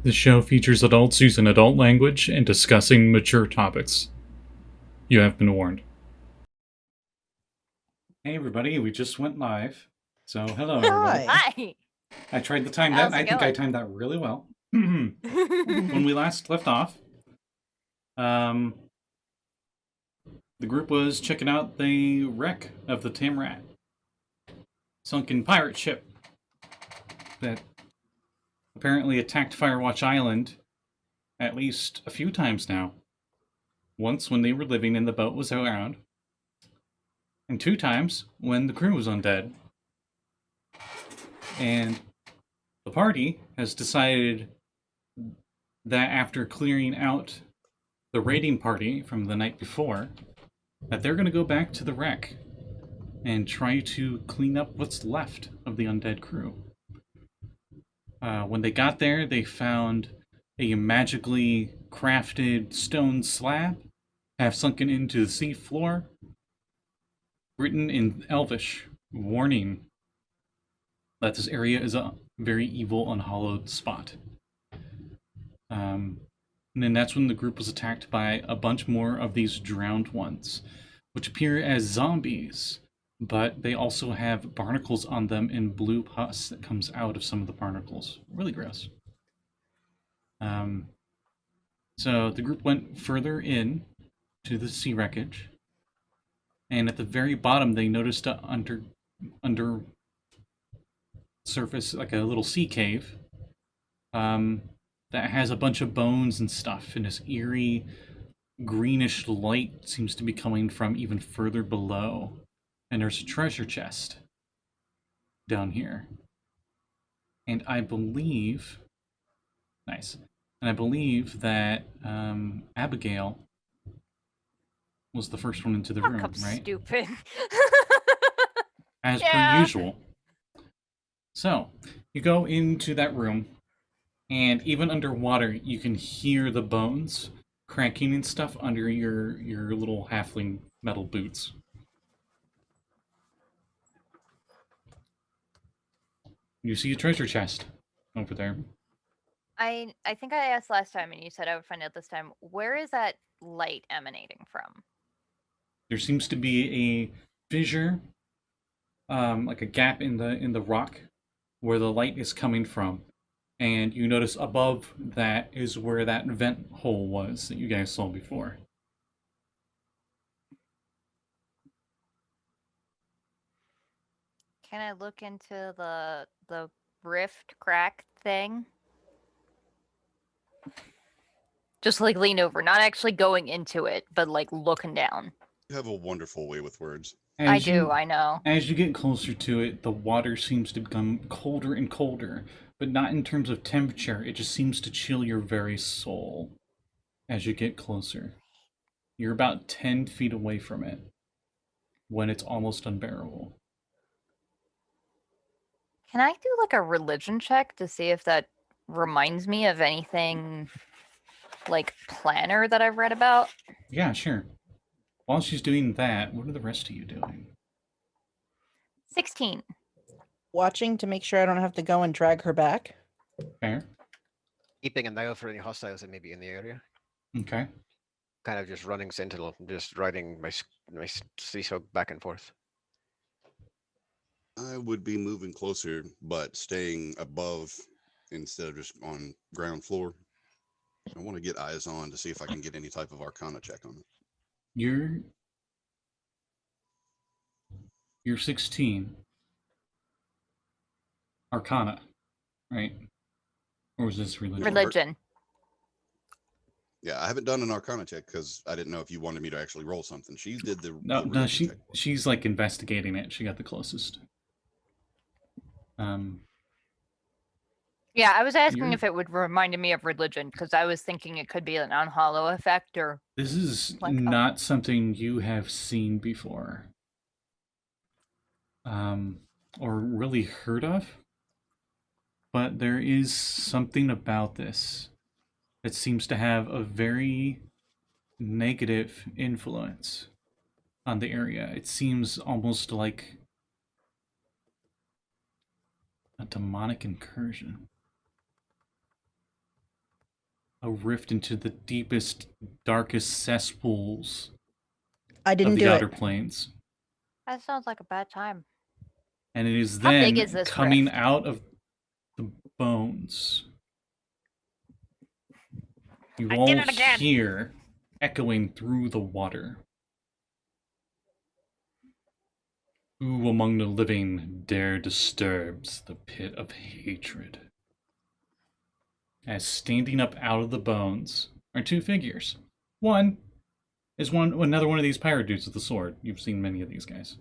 The show features adults using adult language and discussing mature topics. You have been warned. Hey everybody, we just went live. So hello everybody. Hi. I tried to time that, and I think I timed that really well. When we last left off, the group was checking out the wreck of the Tamrat. Sunken pirate ship that apparently attacked Firewatch Island at least a few times now. Once when they were living and the boat was around, and 2 times when the crew was undead. And the party has decided that after clearing out the raiding party from the night before, that they're going to go back to the wreck and try to clean up what's left of the undead crew. When they got there, they found a magically crafted stone slab, half sunken into the sea floor, written in Elvish, warning that this area is a very evil, unhallowed spot. And then that's when the group was attacked by a bunch more of these drowned ones, which appear as zombies, but they also have barnacles on them and blue pus that comes out of some of the barnacles. Really gross. So the group went further in to the sea wreckage, and at the very bottom they noticed a under surface, like a little sea cave, that has a bunch of bones and stuff, and this eerie greenish light seems to be coming from even further below. And there's a treasure chest down here. And I believe... Nice. And I believe that Abigail was the first one into the room, right? Stupid. As per usual. So, you go into that room, and even underwater, you can hear the bones cracking and stuff under your little halfling metal boots. You see a treasure chest over there. I think I asked last time, and you said I would find out this time. Where is that light emanating from? There seems to be a fissure, like a gap in the rock, where the light is coming from. And you notice above that is where that vent hole was that you guys saw before. Can I look into the rift crack thing? Just like lean over, not actually going into it, but like looking down. You have a wonderful way with words. I do, I know. As you get closer to it, the water seems to become colder and colder, but not in terms of temperature. It just seems to chill your very soul as you get closer. You're about 10 feet away from it when it's almost unbearable. Can I do like a religion check to see if that reminds me of anything like planner that I've read about? Yeah, sure. While she's doing that, what are the rest of you doing? 16. Watching to make sure I don't have to go and drag her back. Fair. Keeping an eye out for any hostiles that may be in the area. Okay. Kind of just running sentinel, just riding my seesaw back and forth. I would be moving closer, but staying above instead of just on ground floor. I want to get eyes on to see if I can get any type of arcana check on it. You're 16. Arcana, right? Or was this religion? Religion. Yeah, I haven't done an arcana check because I didn't know if you wanted me to actually roll something. She did the No, check. she's like investigating it. She got the closest. Yeah, I was asking if it would remind me of religion, because I was thinking it could be an unhollow effect or... This is like not something you have seen before. Or really heard of. But there is something about this that seems to have a very negative influence on the area. It seems almost like a demonic incursion. a rift into the deepest, darkest cesspools I of didn't the do outer it. planes. That sounds like a bad time. And it is How big then is this coming rift? out of the bones. You I all did it again. hear echoing through the water. Who among the living dare disturbs the pit of hatred? As standing up out of the bones are two figures. One is another one of these pirate dudes with the sword. You've seen many of these guys.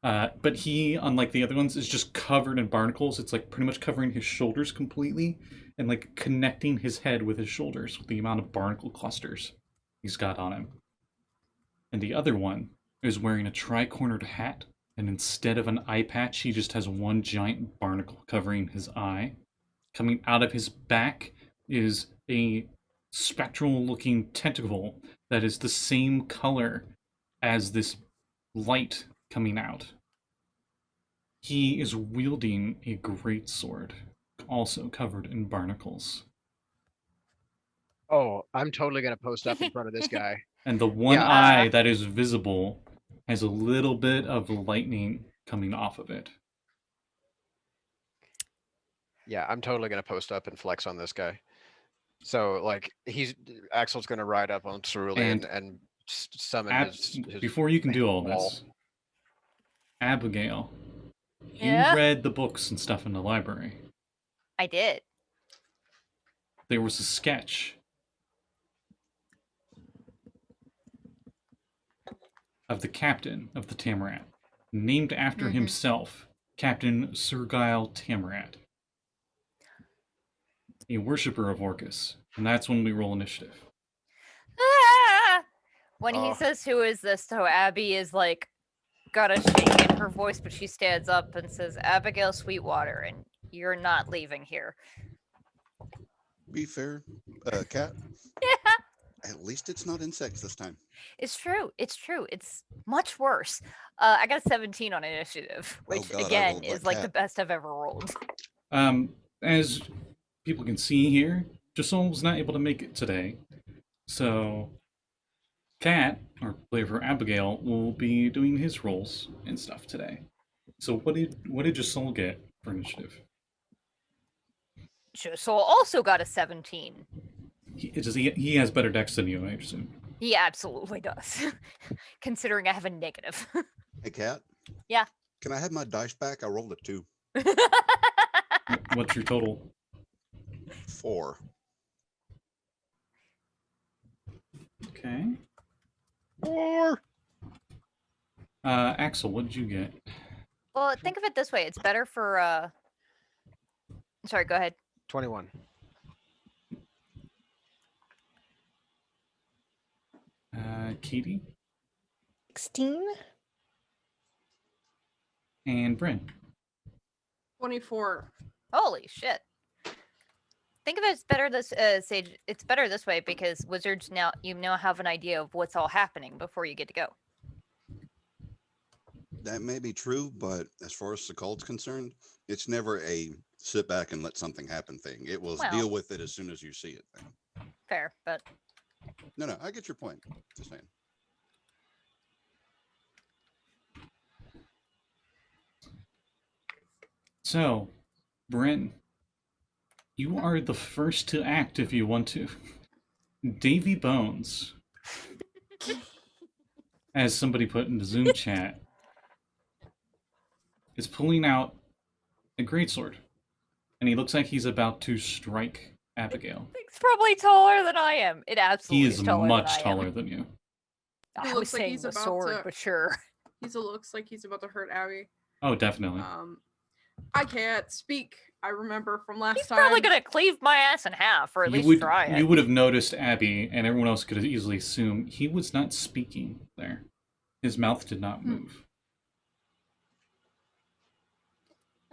But he, unlike the other ones, is just covered in barnacles. It's like pretty much covering his shoulders completely and like connecting his head with his shoulders with the amount of barnacle clusters he's got on him. And the other one is wearing a tri-cornered hat, and instead of an eye patch, he just has one giant barnacle covering his eye. Coming out of his back is a spectral-looking tentacle that is the same color as this light coming out. He is wielding a great sword, also covered in barnacles. Oh, I'm totally gonna post up in front of this guy. And the one Yeah. eye that is visible has a little bit of lightning coming off of it. Yeah, I'm totally gonna post up and flex on this guy. So like Axel's gonna ride up on Cerulean and summon his Before you can do all wall. this, Abigail, Yeah? you read the books and stuff in the library. I did. There was a sketch of the captain of the Tamarat, named after Mhm. himself, Captain Sergile Tamarat, a worshipper of Orcus. And that's when we roll initiative. Ah! When he Oh. says, "Who is this?" So Abby is like, got a shake in her voice, but she stands up and says, "Abigail Sweetwater, and you're not leaving here." Be fair, Cat. Yeah, At least it's not insects this time. it's true. It's true. It's much worse. I got a 17 on initiative, Oh which God, I again rolled is like like the cat. best I've ever rolled. As people can see here, Josul was not able to make it today. So, Kat, our player for Abigail, will be doing his rolls and stuff today. So, what did Josul get for initiative? So also got a 17. He has better dex than you, I assume. He absolutely does, considering I have a negative. Hey, Cat. Yeah. Can I have my dice back? I rolled a 2. What's your total? 4. Okay. 4. Axel, what did you get? Well, think of it this way: it's better for. Sorry, go ahead. 21. Katie 16? and Bryn. 24. Holy shit! Think of it as better this Sage. It's better this way because wizards now have an idea of what's all happening before you get to go. That may be true, but as far as Sekald's concerned, it's never a sit back and let something happen thing. It will Well. deal with it as soon as you see it thing. Fair, but No, I get your point. Just saying. So, Bryn, you are the first to act if you want to. Davy Bones, as somebody put in the Zoom chat, is pulling out a greatsword, and he looks like he's about to strike Abigail. he's probably taller than I am. It absolutely He is taller much than I am. taller than you. I He was looks like saying he's the about sword, to- but sure. He looks like he's about to hurt Abby. Oh, definitely. I can't speak. I remember from last He's time. probably gonna cleave my ass in half, or at least try it. You would have noticed Abby, and everyone else could have easily assumed he was not speaking there. His mouth did not move.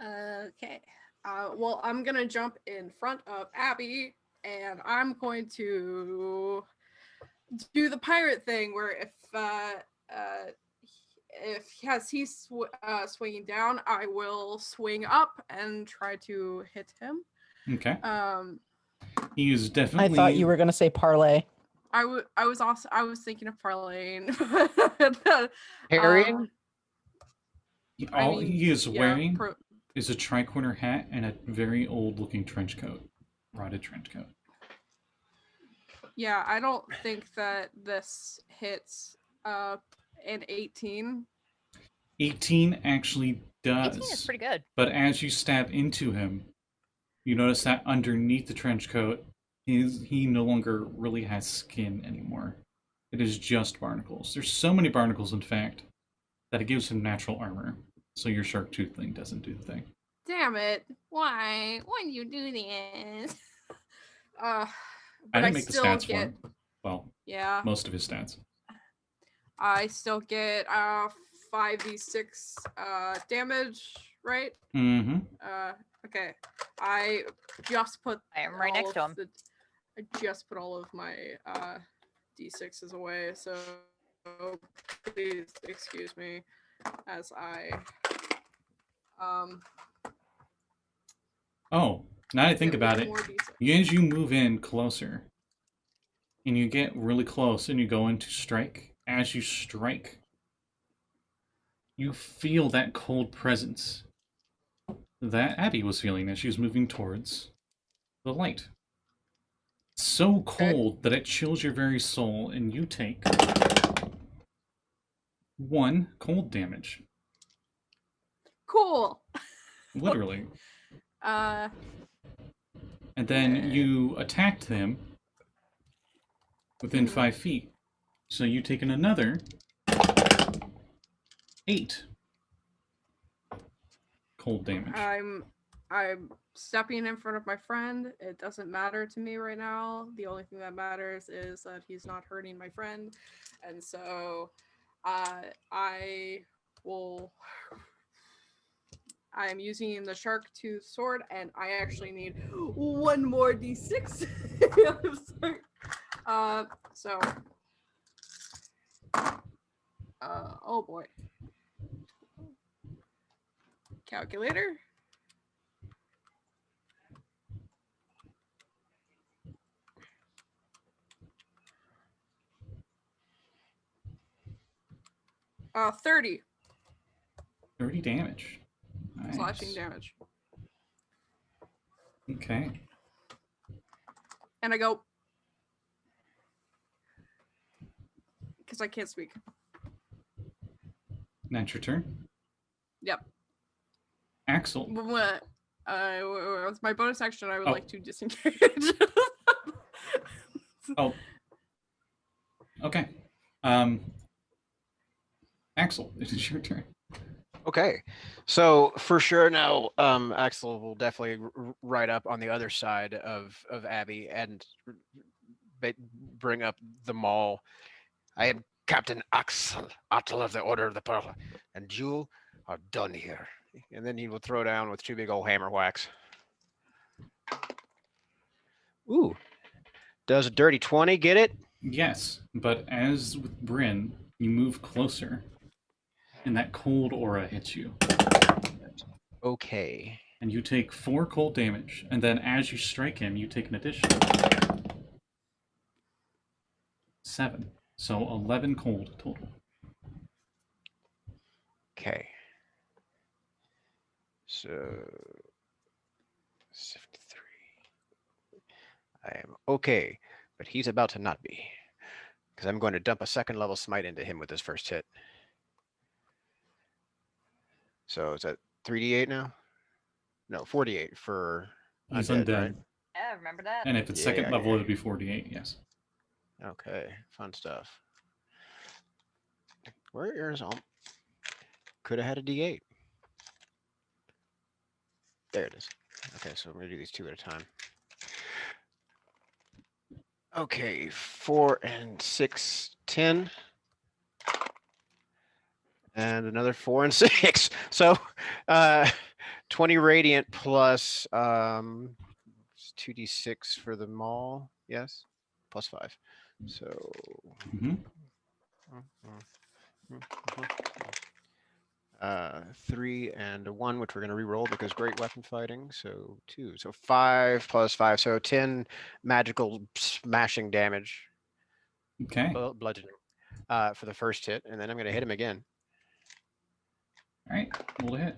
Okay. Well, I'm gonna jump in front of Abby, and I'm going to do the pirate thing, where if he's swinging down, I will swing up and try to hit him. Okay. He is I definitely. thought you were gonna say parlay. I was thinking of parlaying. Parrying? All he is yeah, wearing is a tri-corner hat and a very old-looking trench coat, rotted trench coat. yeah, I don't think that this hits an 18. 18 actually 18 is does. pretty good. But as you stab into him, you notice that underneath the trench coat, he no longer really has skin anymore. It is just barnacles. There's so many barnacles, in fact, that it gives him natural armor. So your shark tooth thing doesn't do the thing. Damn it! Why? Why do you do this? I But didn't make the still stats for get him. Well, yeah. most of his stats. I still get 5d6 damage, right? Mm-hmm. Okay. I just put I am right next to him. I just put all of my d6s away, so please excuse me as I Oh, now that I think get about one it, more d6. as you move in closer, and you get really close, and you go into strike, as you strike, you feel that cold presence that Abby was feeling as she was moving towards the light. It's so cold that it chills your very soul, and you take 1 cold damage. Cool. Literally. Uh And then yeah. you attacked him within 5 feet. So you taken another 8 cold damage. I'm stepping in front of my friend. It doesn't matter to me right now. The only thing that matters is that he's not hurting my friend. And so I am using the shark tooth sword, and I actually need 1 more d6. I'm sorry. So oh boy. Calculator. Uh, 30 30 damage. Nice. slashing damage. Okay. And I go, because I can't speak. That's your turn. Yep. Axel. What? With my bonus action, I would Oh. like to disengage. Oh. Okay. Axel, it is your turn. Okay, so for sure now, Axel will definitely ride up on the other side of Abby and bring up the maul. I am Captain Axel, Atl of the Order of the Pearl, and you are done here. And then he will throw down with 2 big old hammer whacks. Ooh, does a dirty 20 get it? Yes, but as with Bryn, you move closer, and that cold aura hits you. Okay. And you take 4 cold damage, and then as you strike him, you take an additional 7. So 11 cold total. Okay. So 73. I am okay, but he's about to not be, because I'm going to dump a 2nd level smite into him with this first hit. So is that 3d8 now? No, 48 for He's undead, undead. right? Yeah, remember that. And if it's Yeah, second yeah, level, yeah. it would be 48, yes. Okay, fun stuff. Where is all? Could have had a d8. There it is. Okay, so we're gonna do these 2 at a time. Okay, 4 and 6, 10. And another 4 and 6. So 20 radiant plus 2d6 for the maul. Yes, plus 5. So Mm-hmm. 3 and a 1, which we're going to re-roll because great weapon fighting. So 2. So 5 plus 5. So 10 magical smashing damage, Okay. bludgeoning, for the first hit. And then I'm going to hit him again. All right. Roll to hit.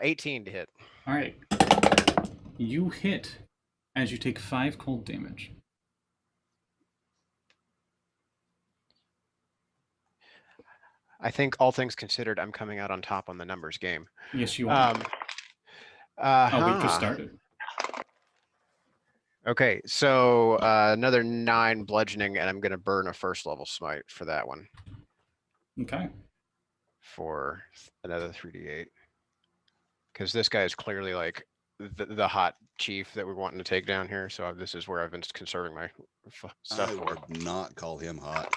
18 to hit. All right. You hit as you take 5 cold damage. I think all things considered, I'm coming out on top on the numbers game. Yes, you are. Oh, we've just started. Okay, so another 9 bludgeoning, and I'm going to burn a first level smite for that one Okay. for another 3d8. Because this guy is clearly like the hot chief that we're wanting to take down here. So this is where I've been conserving my stuff I for. would not call him hot.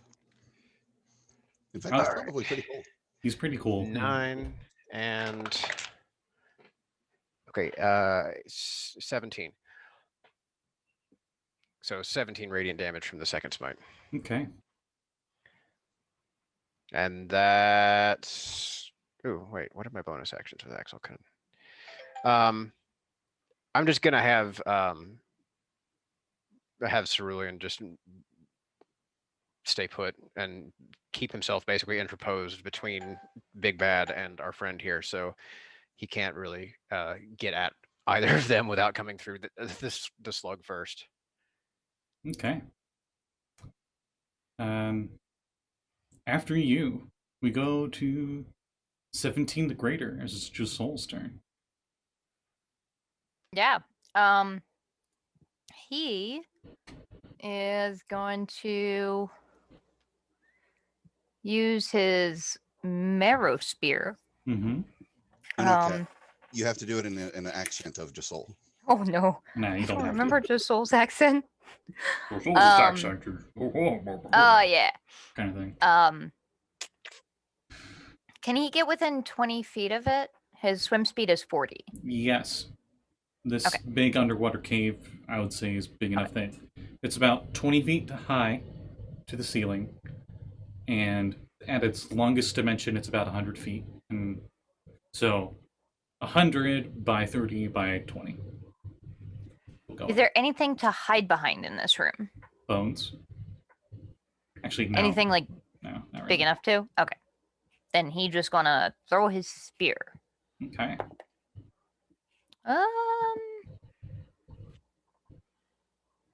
In fact, Oh. he's probably pretty cool. He's pretty cool. 9 and okay, 17. So 17 radiant damage from the second smite. Okay. And that's oh wait, what are my bonus actions with Axel? I'm just gonna have Cerulean just stay put and keep himself basically interposed between Big Bad and our friend here, so he can't really get at either of them without coming through the slug first. Okay. After you, we go to 17 the Greater, as it's Josul's turn. Yeah. He is going to use his marrow spear. Mm-hmm. You know, Kat, you have to do it in an accent of Josul. Oh no. Nah, you I don't don't have remember Josul's accent. to. Josul's accent. Oh yeah. Kind of thing. Can he get within 20 feet of it? His swim speed is 40. Yes. This Okay. big underwater cave, I would say, is big enough that it's about 20 feet high to the ceiling, and at its longest dimension, it's about 100 feet. And so 100 by 30 by 20. We'll go Is there anything to hide behind in this room? bones. Actually, no. Anything like No, not big really. enough to? Okay. Then he just gonna throw his spear. Okay.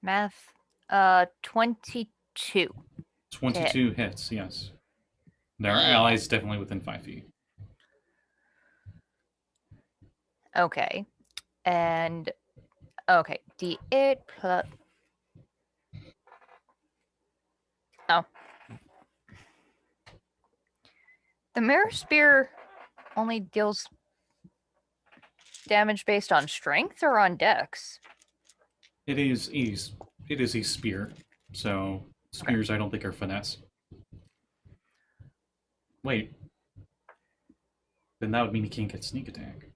Math. 22. 22 hits, yes. There are Yeah. allies definitely within 5 feet. Okay. And okay, D8 plus. Oh. The mirror spear only deals damage based on strength or on dex? It is a spear, so spears I don't think are finesse. Wait. Then that would mean he can't get sneak attack.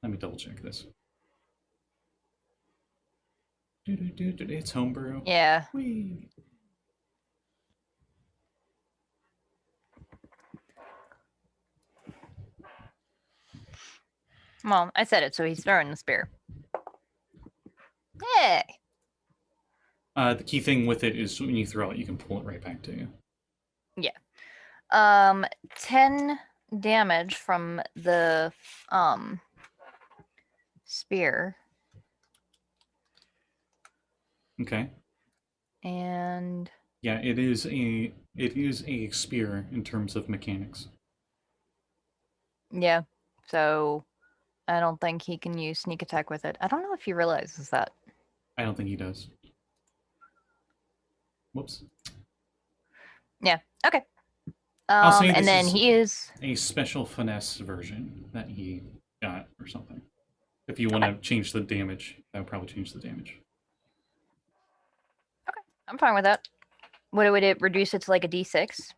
Let me double check this. It's homebrew. Yeah. Whee. Well, I said it, so he's throwing the spear. Hey! The key thing with it is when you throw it, you can pull it right back to you. 10 damage from the spear. Okay. And Yeah, it is a spear in terms of mechanics. yeah, so I don't think he can use sneak attack with it. I don't know if he realizes that. I don't think he does. Whoops. Yeah, okay. I'll say And this then is he is a special finesse version that he got or something. If you want to change the damage, that would probably change the damage. I'm fine with that. Would it reduce it to like a D6?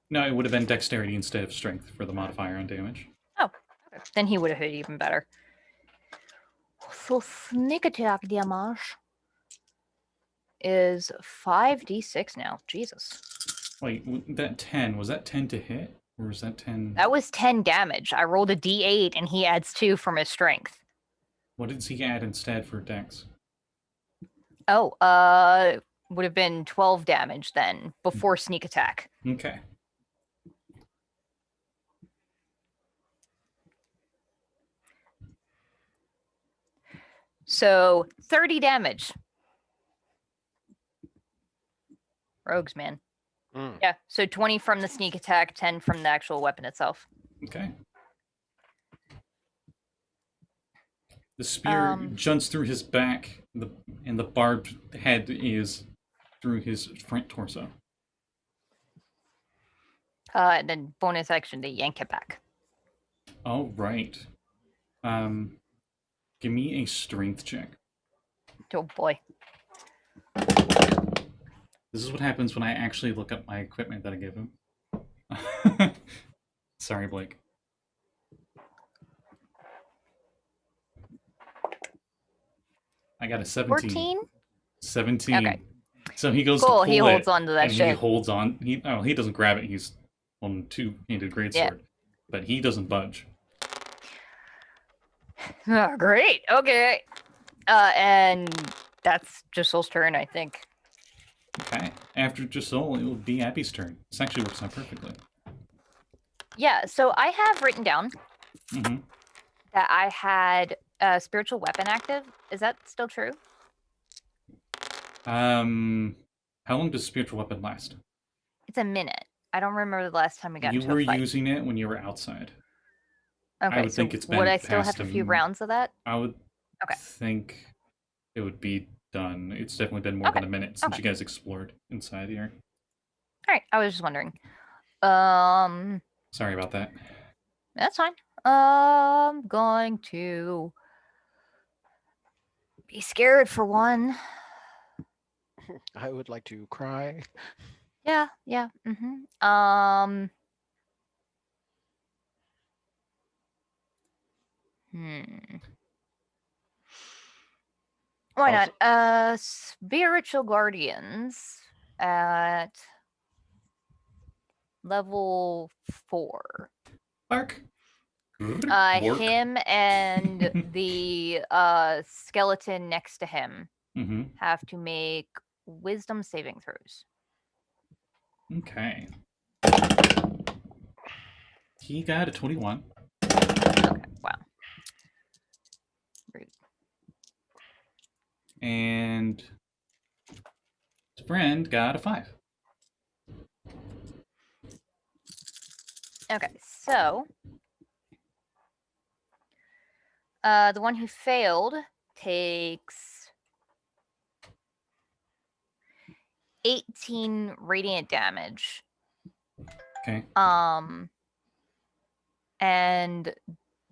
No, it would have been dexterity instead of strength for the modifier on damage. Oh, okay. Then he would have hit even better. So sneak attack damage is 5d6 now. Jesus. Wait, that 10, was that 10 to hit? Or was that 10? That was 10 damage. I rolled a d8 and he adds 2 from his strength. What did he add instead for dex? Oh, would have been 12 damage then before sneak attack. Okay. So 30 damage. Rogues, man. Mm. Yeah, so 20 from the sneak attack, 10 from the actual weapon itself. Okay. The spear jumps through his back, and the barbed head is through his front torso. And then bonus action to yank it back. Oh, right. Give me a strength check. Oh boy. This is what happens when I actually look up my equipment that I give him. Sorry, Blake. I got a 17. 14? 17. Okay. So he goes Cool, to pull he holds it, on to that and he shit. holds on. He doesn't grab it. He's on a two-handed greatsword. Yeah. But he doesn't budge. Oh, great. Okay. And that's Josul's turn, I think. Okay. After Josul, it will be Abby's turn. This actually works out perfectly. Yeah, so I have written down Mm-hmm. that I had a spiritual weapon active. Is that still true? How long does spiritual weapon last? It's a minute. I don't remember the last time we got You into were a fight. using it when you were outside. Okay, would so think it's been would I still have past a few a rounds of that? I would Okay. think it would be done. It's definitely been more than a minute since Okay. you guys explored inside here. All right, I was just wondering. Sorry about that. That's fine. I'm going to be scared for one. I would like to cry. Yeah. Mm-hmm. Why Also- not? Spiritual guardians at level 4. Bark. Work. Him and the skeleton next to him Mm-hmm. have to make wisdom saving throws. Okay. He got a 21. Okay, wow. Rude. And his friend got a 5. Okay, so the one who failed takes 18 radiant damage. Okay. And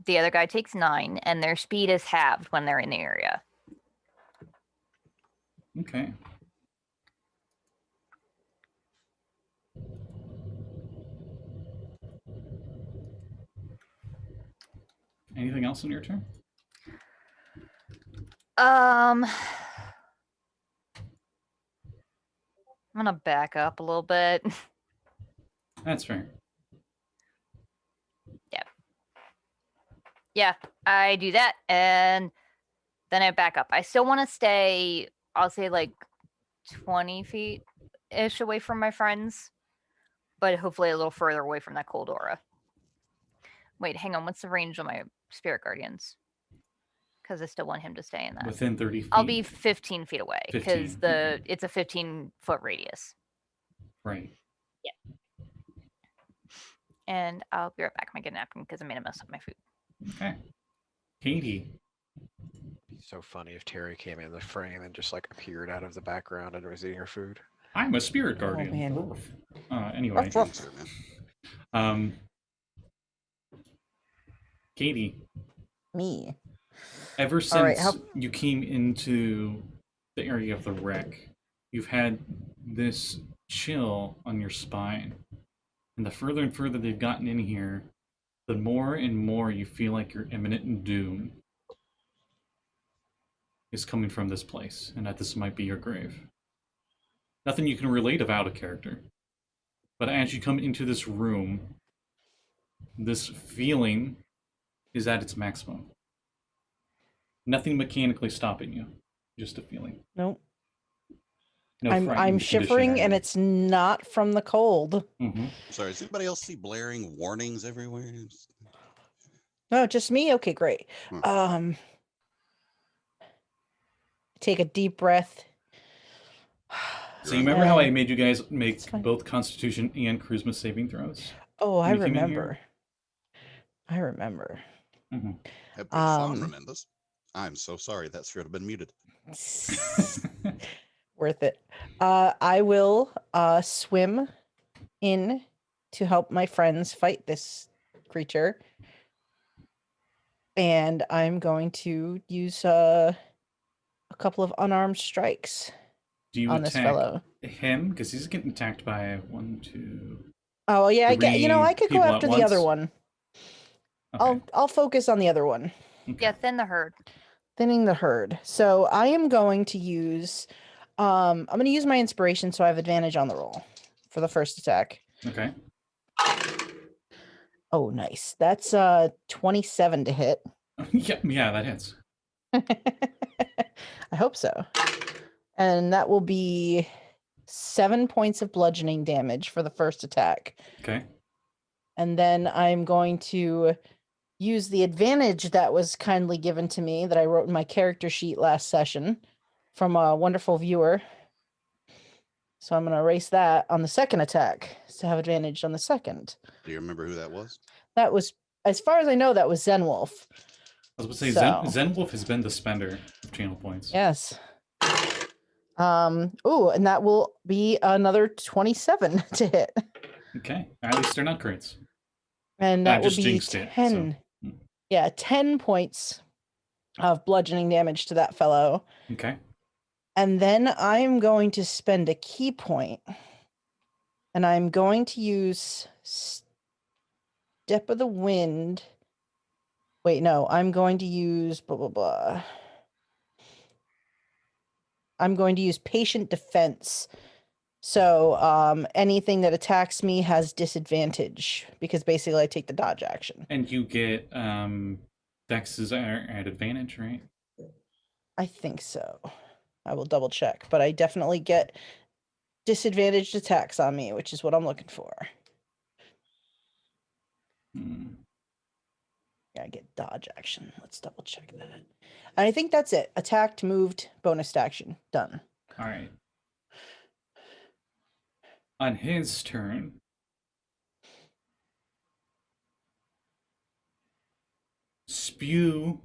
the other guy takes 9, and their speed is halved when they're in the area. Okay. Anything else in your turn? I'm gonna back up a little bit. That's fair. Yeah, I do that, and then I back up. I still want to stay, I'll say like 20 feet-ish away from my friends, but hopefully a little further away from that cold aura. Wait, hang on. What's the range on my spirit guardians? Because I still want him to stay in that. Within 30 feet. I'll be 15 feet away because 15, okay. it's a 15-foot radius. Right. And I'll be right back. I'm gonna get a napkin because I made a mess up my food. Okay. Katie. It'd be so funny if Terry came in the frame and just like appeared out of the background and was eating her food. I'm a spirit guardian. man. Anyway. Ruff, ruff. Sure, man. Katie, Me. ever since All right, you came into the area of the wreck, you've had this chill on your spine. And the further and further they've gotten in here, the more and more you feel like your imminent doom is coming from this place, and that this might be your grave. Nothing you can relate about a character. But as you come into this room, this feeling is at its maximum. Nothing mechanically stopping you, just a feeling. Nope. No I'm frightening shivering, condition and or- it's not from the cold. Mhm. Sorry, does anybody else see blaring warnings everywhere? No, just me. Okay, great. Hmm. Take a deep breath. So you remember how I And- made you guys make It's fine. both Constitution and Charisma saving throws? Oh, I when you came in here? remember. I remember. Mhm. Epic Fawn Um, remembers. I'm so sorry. That should have been muted. Worth it. I will swim in to help my friends fight this creature. And I'm going to use a couple of unarmed strikes Do you on this attack fellow. him? Because he's getting attacked by 1, 2. Oh yeah, I get. Three I could go people at after the other once? one. Okay. I'll focus on the other one. Okay. Yeah, thin the herd. Thinning the herd. So I am going to use I'm going to use my inspiration so I have advantage on the roll for the first attack. Okay. Oh, nice. That's 27 to hit. yeah, that hits. I hope so. And that will be 7 points of bludgeoning damage for the first attack. Okay. And then I'm going to use the advantage that was kindly given to me that I wrote in my character sheet last session from a wonderful viewer. So I'm going to erase that on the second attack to have advantage on the second. Do you remember who that was? That was, as far as I know, that was Zenwolf. I was going to say, So- Zenwolf has been the spender of channel points. Yes. Oh, and that will be another 27 to hit. Okay. At least they're not crits. And I that would just be jinxed it, 10. so- Yeah, 10 points of bludgeoning damage to that fellow. Okay. And then I'm going to spend a key point. And I'm going to use Step of the Wind. Wait, no, I'm going to use blah, blah, blah. I'm going to use Patient Defense. So anything that attacks me has disadvantage because basically I take the dodge action. And you get Dexes are at advantage, right? I think so. I will double check, but I definitely get disadvantaged attacks on me, which is what I'm looking for. Hmm. Yeah, I get dodge action. Let's double check that. And I think that's it. Attacked, moved, bonus action. Done. All right. On his turn, spew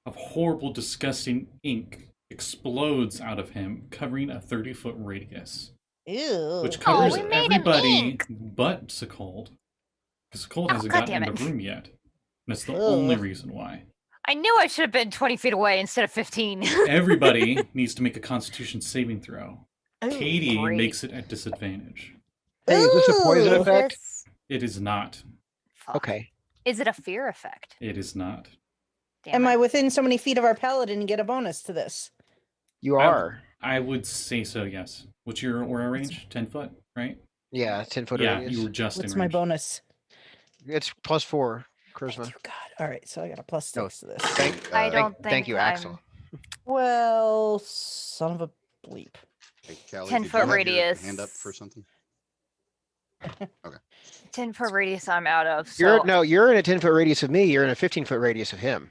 of horrible, disgusting ink explodes out of him, covering a 30-foot radius, Ew. which Oh, covers we made him everybody ink. but Sekald. Because Sekald Oh, hasn't God gotten damn in the it. room yet. And that's the only Ugh. reason why. I knew I should have been 20 feet away instead of 15. Everybody needs to make a Constitution saving throw. Ooh, Katie great. makes it at disadvantage. Hey, is this a poison Ooh. effect? This- It is not. Fuck. Okay. Is it a fear effect? It is not. Damn Am it. I within so many feet of our paladin and get a bonus to this? You I- are. I would say so, yes. What's your aura range? 10 foot, right? Yeah, 10-foot Yeah, radius. you were just What's in my range. bonus? It's +4 Thank charisma. you, God. All right, so I got a plus No, 6 to this. Thank, I Uh, don't thank, think thank you, I'm- Axel. Well, son of a bleep. Hey, Callie, 10 did you foot have your radius. Hand up for something? 10-foot radius I'm out of. So You're in a 10-foot radius of me. You're in a 15-foot radius of him.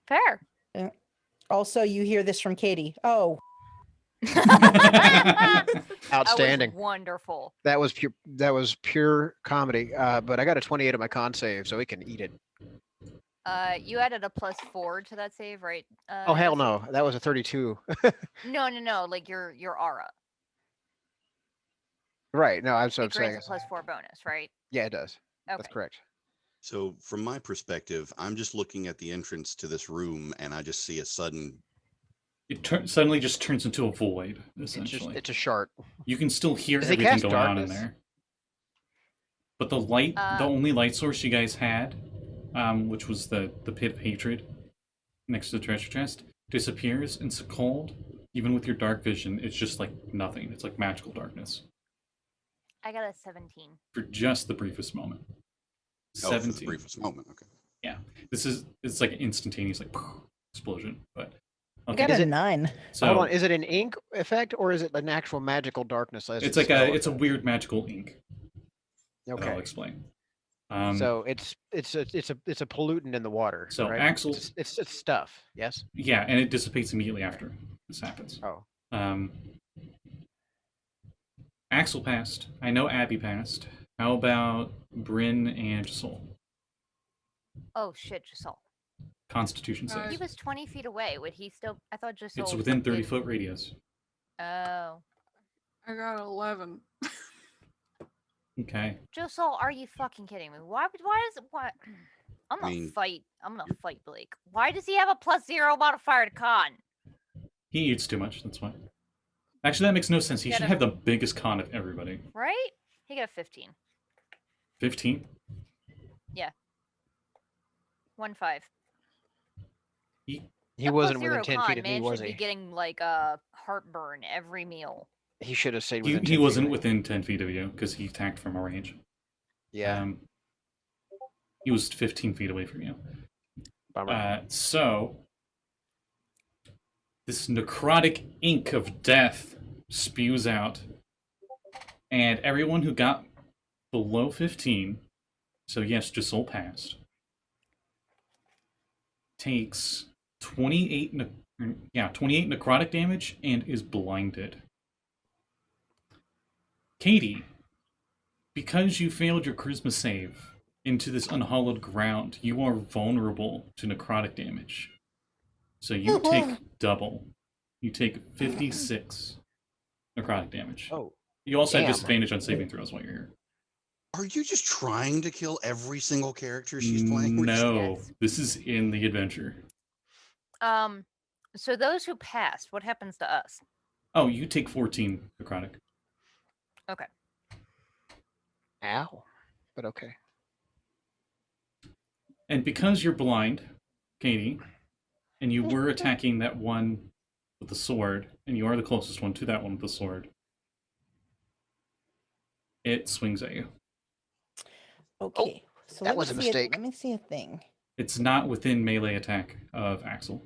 fair. Also, you hear this from Katie. Oh, That was Outstanding. wonderful. That was pure comedy. But I got a 28 on my con save, so we can eat it. You added a +4 to that save, right? Oh hell Jesse? no, that was a 32. No. Like your aura. Right. No, I'm so I'm It saying. grants a +4 bonus, right? Yeah, it does. Okay. That's correct. So, from my perspective, I'm just looking at the entrance to this room, and I just see a sudden. It suddenly just turns into a void, It's essentially. a shart. You can still hear Does he everything cast going on in darkness? there. But the light, the only light source you guys had, which was the pit of hatred next to the treasure chest, disappears, and Sekald, even with your dark vision, it's just like nothing. It's like magical darkness. I got a 17. For just the briefest moment. Oh, for the 17. briefest moment. Okay. Yeah. It's like an instantaneous like explosion. But I okay. got Is a it- 9. So Hold on, is it an ink effect or is it an actual magical darkness? As it's a like spell it's a effect? weird magical ink that Okay. I'll explain. So it's a pollutant in the water. So right? Axel- it's stuff. Yes. yeah, and it dissipates immediately after this happens. Oh. Axel passed. I know Abby passed. How about Bryn and Josul? Oh shit, Josul. Constitution Uh, He saves. was 20 feet away. Would he still? I thought Josul. It's within 30 did- foot radius. Oh, I got 11. Okay. Josul, are you fucking kidding me? Why is it what? I'm gonna mean, fight. I'm gonna fight Blake. Why does he have a +0 modifier to con? He eats too much, that's why. Actually, that makes no sense. He Get should him. have the biggest con of everybody. Right? He got a 15. 15? 1-5. He That wasn't +0 within 10 con feet of me, man was should be he? getting like heartburn every meal. He should have stayed He, within 10 he feet wasn't of me. within 10 feet of you because he attacked from a range. Yeah. He was 15 feet away from you. Bummer. So, this necrotic ink of death spews out, and everyone who got below 15, so yes, Josul passed, takes 28 necrotic damage and is blinded. Kade, because you failed your charisma save into this unhallowed ground, you are vulnerable to necrotic damage. So you take double. You take 56 necrotic damage. Oh. You also have damn. disadvantage on saving throws while you're here. Are you just trying to kill every single character she's playing with? No, Yes. this is in the adventure. So those who passed, what happens to us? Oh, you take 14 necrotic. Okay. Ow. But okay. And because you're blind, Katie, and you were attacking that one with the sword, and you are the closest one to that one with the sword, it swings at you. Okay. So that let me was a see mistake. Let me see a thing. It's not within melee attack of Axel.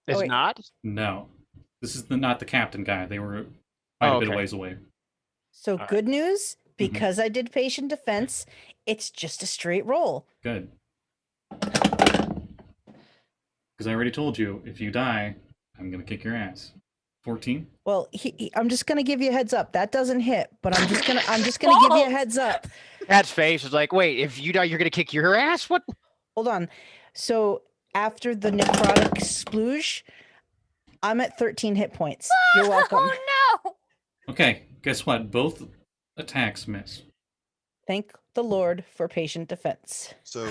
It's wait. not? No. This is not the captain guy. They were quite a bit of okay. ways away. So right. good news, Mm-hmm. because I did patient defense, it's just a straight roll. Good. Because I already told you, if you die, I'm going to kick your ass. 14? Well, I'm just gonna give you a heads up. That doesn't hit, but I'm just gonna give you a heads up. Pat's face was like, wait, if you die, you're going to kick your ass? What? Hold on. So after the necrotic splooge, I'm at 13 hit points. You're welcome. Oh no! Okay, guess what? Both attacks miss. Thank the Lord for patient defense. So,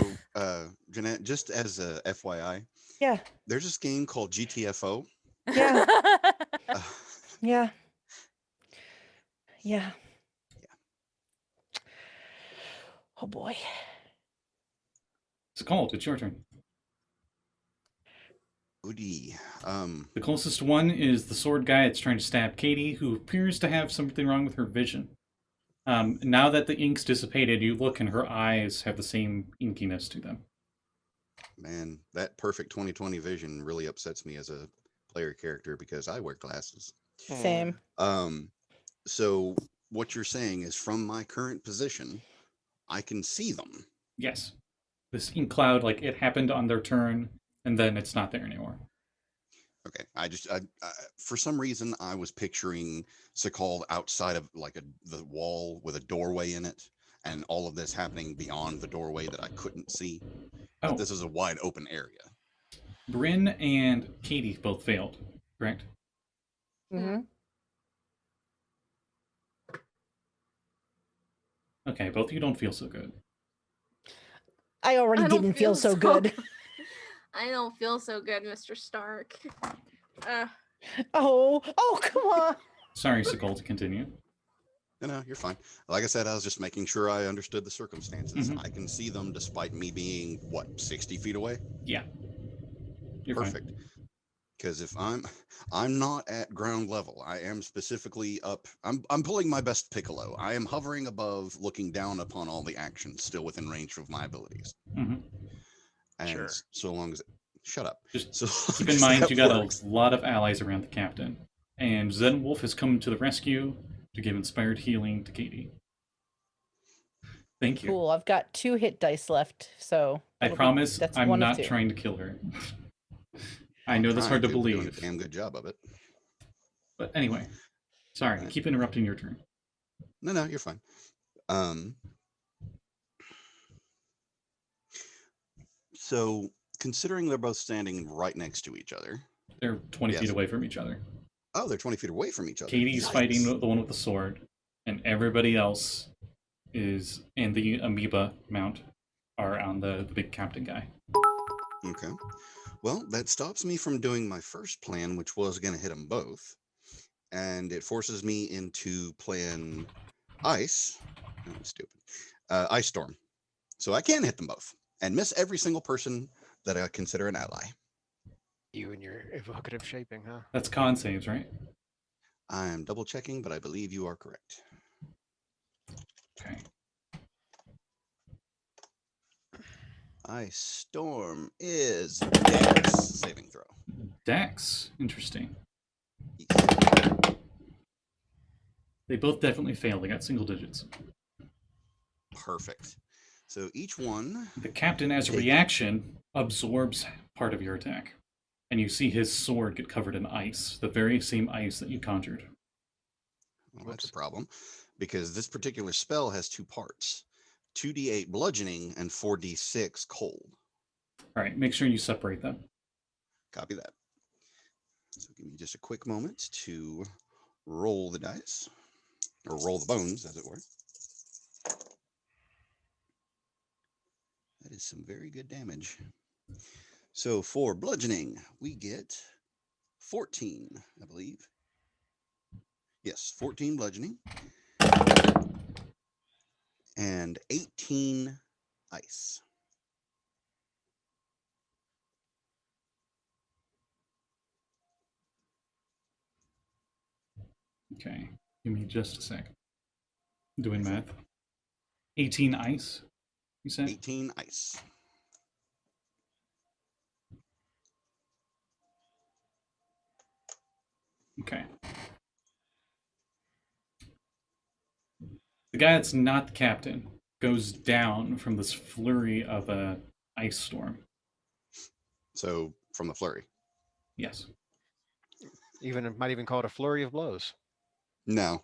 Jeanette, just as a FYI, Yeah. there's this game called GTFO. Yeah. Uh, Yeah. Yeah. Oh boy. It's called. It's your turn. Goody. The closest one is the sword guy that's trying to stab Katie, who appears to have something wrong with her vision. Now that the ink's dissipated, you look and her eyes have the same inkiness to them. Man, that perfect 20/20 vision really upsets me as a player character because I wear glasses. Same. So what you're saying is from my current position, I can see them. Yes. This ink cloud, like, it happened on their turn, and then it's not there anymore. Okay, I for some reason I was picturing Sekald outside of like the wall with a doorway in it, and all of this happening beyond the doorway that I couldn't see. Oh, But this is a wide open area. Bryn and Katie both failed, correct? Mm-hmm. Okay, both of you don't feel so good. I already I don't didn't feel so good. I don't feel so good, Mr. Stark. Oh, come on. Sorry, Sekald, continue. No, you're fine. Like I said, I was just making sure I understood the circumstances. Mhm. I can see them despite me being, what, 60 feet away? Yeah. You're fine. Perfect. Because if I'm not at ground level. I am specifically up. I'm pulling my best Piccolo. I am hovering above, looking down upon all the actions, still within range of my abilities. Hmm. And Sure. so long as shut up. Just So keep long in as mind that you got works. a lot of allies around the captain. And Zen Wolf has come to the rescue to give inspired healing to Katie. Thank you. Cool. I've got 2 hit dice left, so I promise that's I'm one of not 2. trying to kill her. I I'm know that's hard to trying We're doing believe. a damn good job of it. But anyway, sorry, Right. keep interrupting your turn. No, you're fine. So considering they're both standing right next to each other. They're 20 Yes. feet away from each other. Oh, they're 20 feet away from each other. Katie's Yikes. fighting the one with the sword, and everybody else is, and the amoeba mount are on the big captain guy. Okay. Well, that stops me from doing my first plan, which was going to hit them both. And it forces me into plan ice. Oh, stupid. Ice storm. So I can hit them both and miss every single person that I consider an ally. You and your evocative shaping, huh? That's con saves, right? I am double checking, but I believe you are correct. Okay. Ice storm is Dex saving throw. Dex. Interesting. Yes. They both definitely failed. They got single digits. Perfect. So each one. The captain, as a reaction, absorbs part of your attack. And you see his sword get covered in ice, the very same ice that you conjured. Well, that's a problem because this particular spell has 2 parts. 2d8 bludgeoning and 4d6 cold. All right, make sure you separate them. Copy that. So give me just a quick moment to roll the dice, or roll the bones, as it were. That is some very good damage. So for bludgeoning, we get 14, I believe. Yes, 14 bludgeoning. And 18 ice. Okay, give me just a sec. Doing math. 18 ice, you said? 18 ice. Okay. The guy that's not the captain goes down from this flurry of a ice storm. So from the flurry. Yes. Might even call it a flurry of blows. No.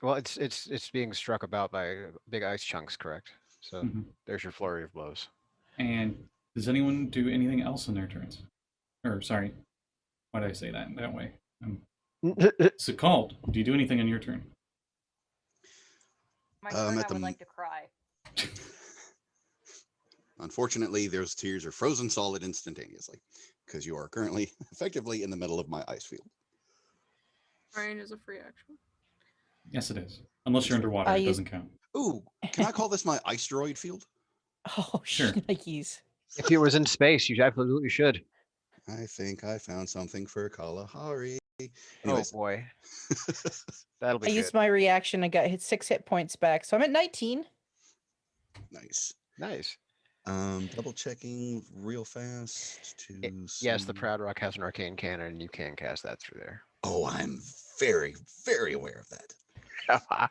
Well, it's being struck about by big ice chunks, correct? So Mhm. there's your flurry of blows. And does anyone do anything else in their turns? Or, sorry, why did I say that way? Sekald, do you do anything on your turn? My turn, at I the would m- like to cry. Unfortunately, those tears are frozen solid instantaneously because you are currently effectively in the middle of my ice field. Crying is a free action. Yes, it is. Unless you're underwater, I it use- doesn't count. Ooh, can I call this my ice droid field? Oh, Sure. shnikes. If it was in space, you absolutely should. I think I found something for Kalahari. Anyways. Oh boy, that'll be I good. used my reaction. I got hit 6 hit points back, so I'm at 19. Nice. Nice. Double checking real fast to Yes, the see- Proud Rock has an arcane cannon, and you can cast that through there. Oh, I'm very, very aware of that.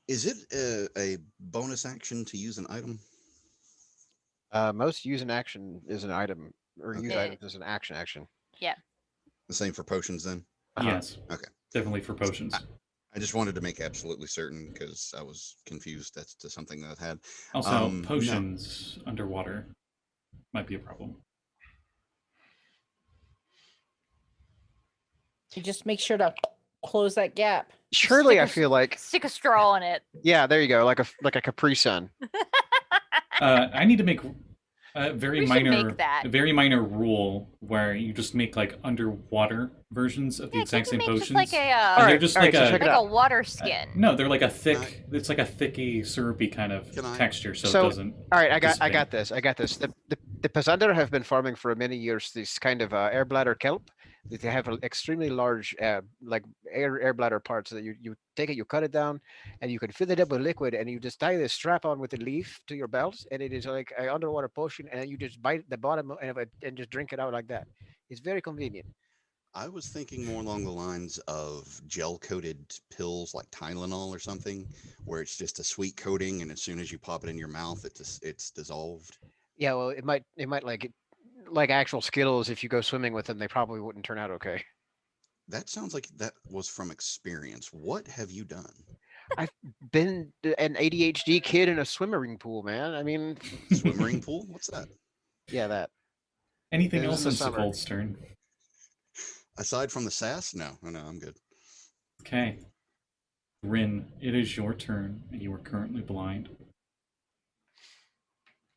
Is it a bonus action to use an item? Most use an action is an item, or use Okay. items as an action. The same for potions then? Yes. Okay. Definitely for potions. I just wanted to make absolutely certain because I was confused as to something that I had. Also, no. potions underwater might be a problem. You just make sure to close that gap. Surely, I Stick a- feel like, Stick a straw in it. yeah, there you go, like a Capri Sun. I need to make A very We should minor, make that. a very minor rule where you just make like underwater versions of the Yeah, exact can same you make just potions. like a And they're just like so a check it like a out. water skin? no, they're like a Can thick. It's like a thicky, syrupy kind of Can I- texture, so, So, it doesn't. All right, I dissipate. got this. The Pezandar have been farming for many years this kind of air bladder kelp. They have an extremely large, like air bladder parts that you take it, you cut it down, and you can fill it up with liquid, and you just tie this strap on with a leaf to your belt, and it is like an underwater potion, and you just bite the bottom of it and just drink it out like that. It's very convenient. I was thinking more along the lines of gel-coated pills like Tylenol or something, where it's just a sweet coating, and as soon as you pop it in your mouth, it's dissolved. Yeah, well, it might like actual Skittles. If you go swimming with them, they probably wouldn't turn out okay. That sounds like that was from experience. What have you done? I've been an ADHD kid in a swimming pool, man. I mean, Swimming pool? What's that? yeah, that. Anything It was else in the in summer. Sekold's turn? Aside from the sass? No, I'm good. Okay. Bryn, it is your turn, and you are currently blind.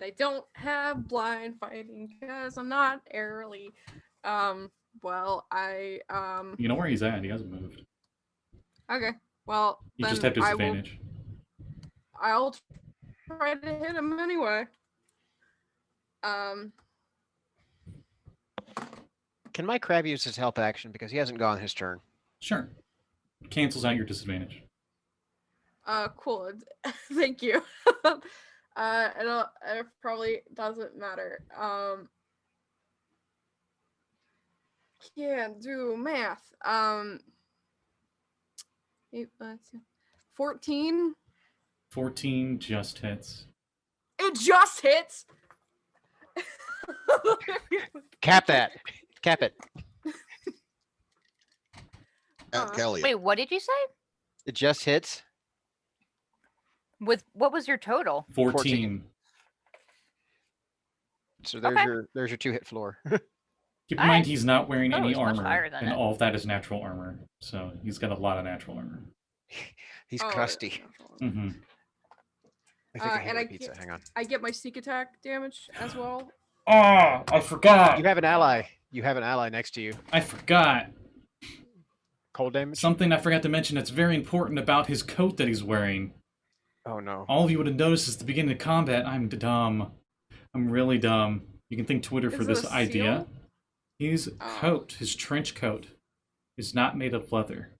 They don't have blind fighting because I'm not early. Well, You know where he's at. He hasn't moved. okay. Well, You just then have disadvantage. I'll try to hit him anyway. Um, Can my crab use his help action because he hasn't gone his turn? Sure. Cancels out your disadvantage. cool. Thank you. It probably doesn't matter. Can't do math. 14. 14 just hits. It just hits. Cap that. Cap it. Callie, Wait, what did you say? It just hits. With what was your total? 14. So there's Okay. there's your 2-hit floor. Keep in Alright. mind he's not wearing Oh, any it's much armor, higher than and it. all of that is natural armor. So he's got a lot of natural armor. He's Oh, crusty. Hmm. I think I and had I a pizza. can't- Hang on. I get my sneak attack damage as well. Oh, I forgot. You have an ally. You have an ally next to you. I forgot. Cold damage. Something I forgot to mention that's very important about his coat that he's wearing. Oh no. All of you would have noticed at the beginning of combat, I'm dumb. I'm really dumb. You can thank Twitter for Is it this a idea. seal? His Oh. coat, his trench coat, is not made of leather,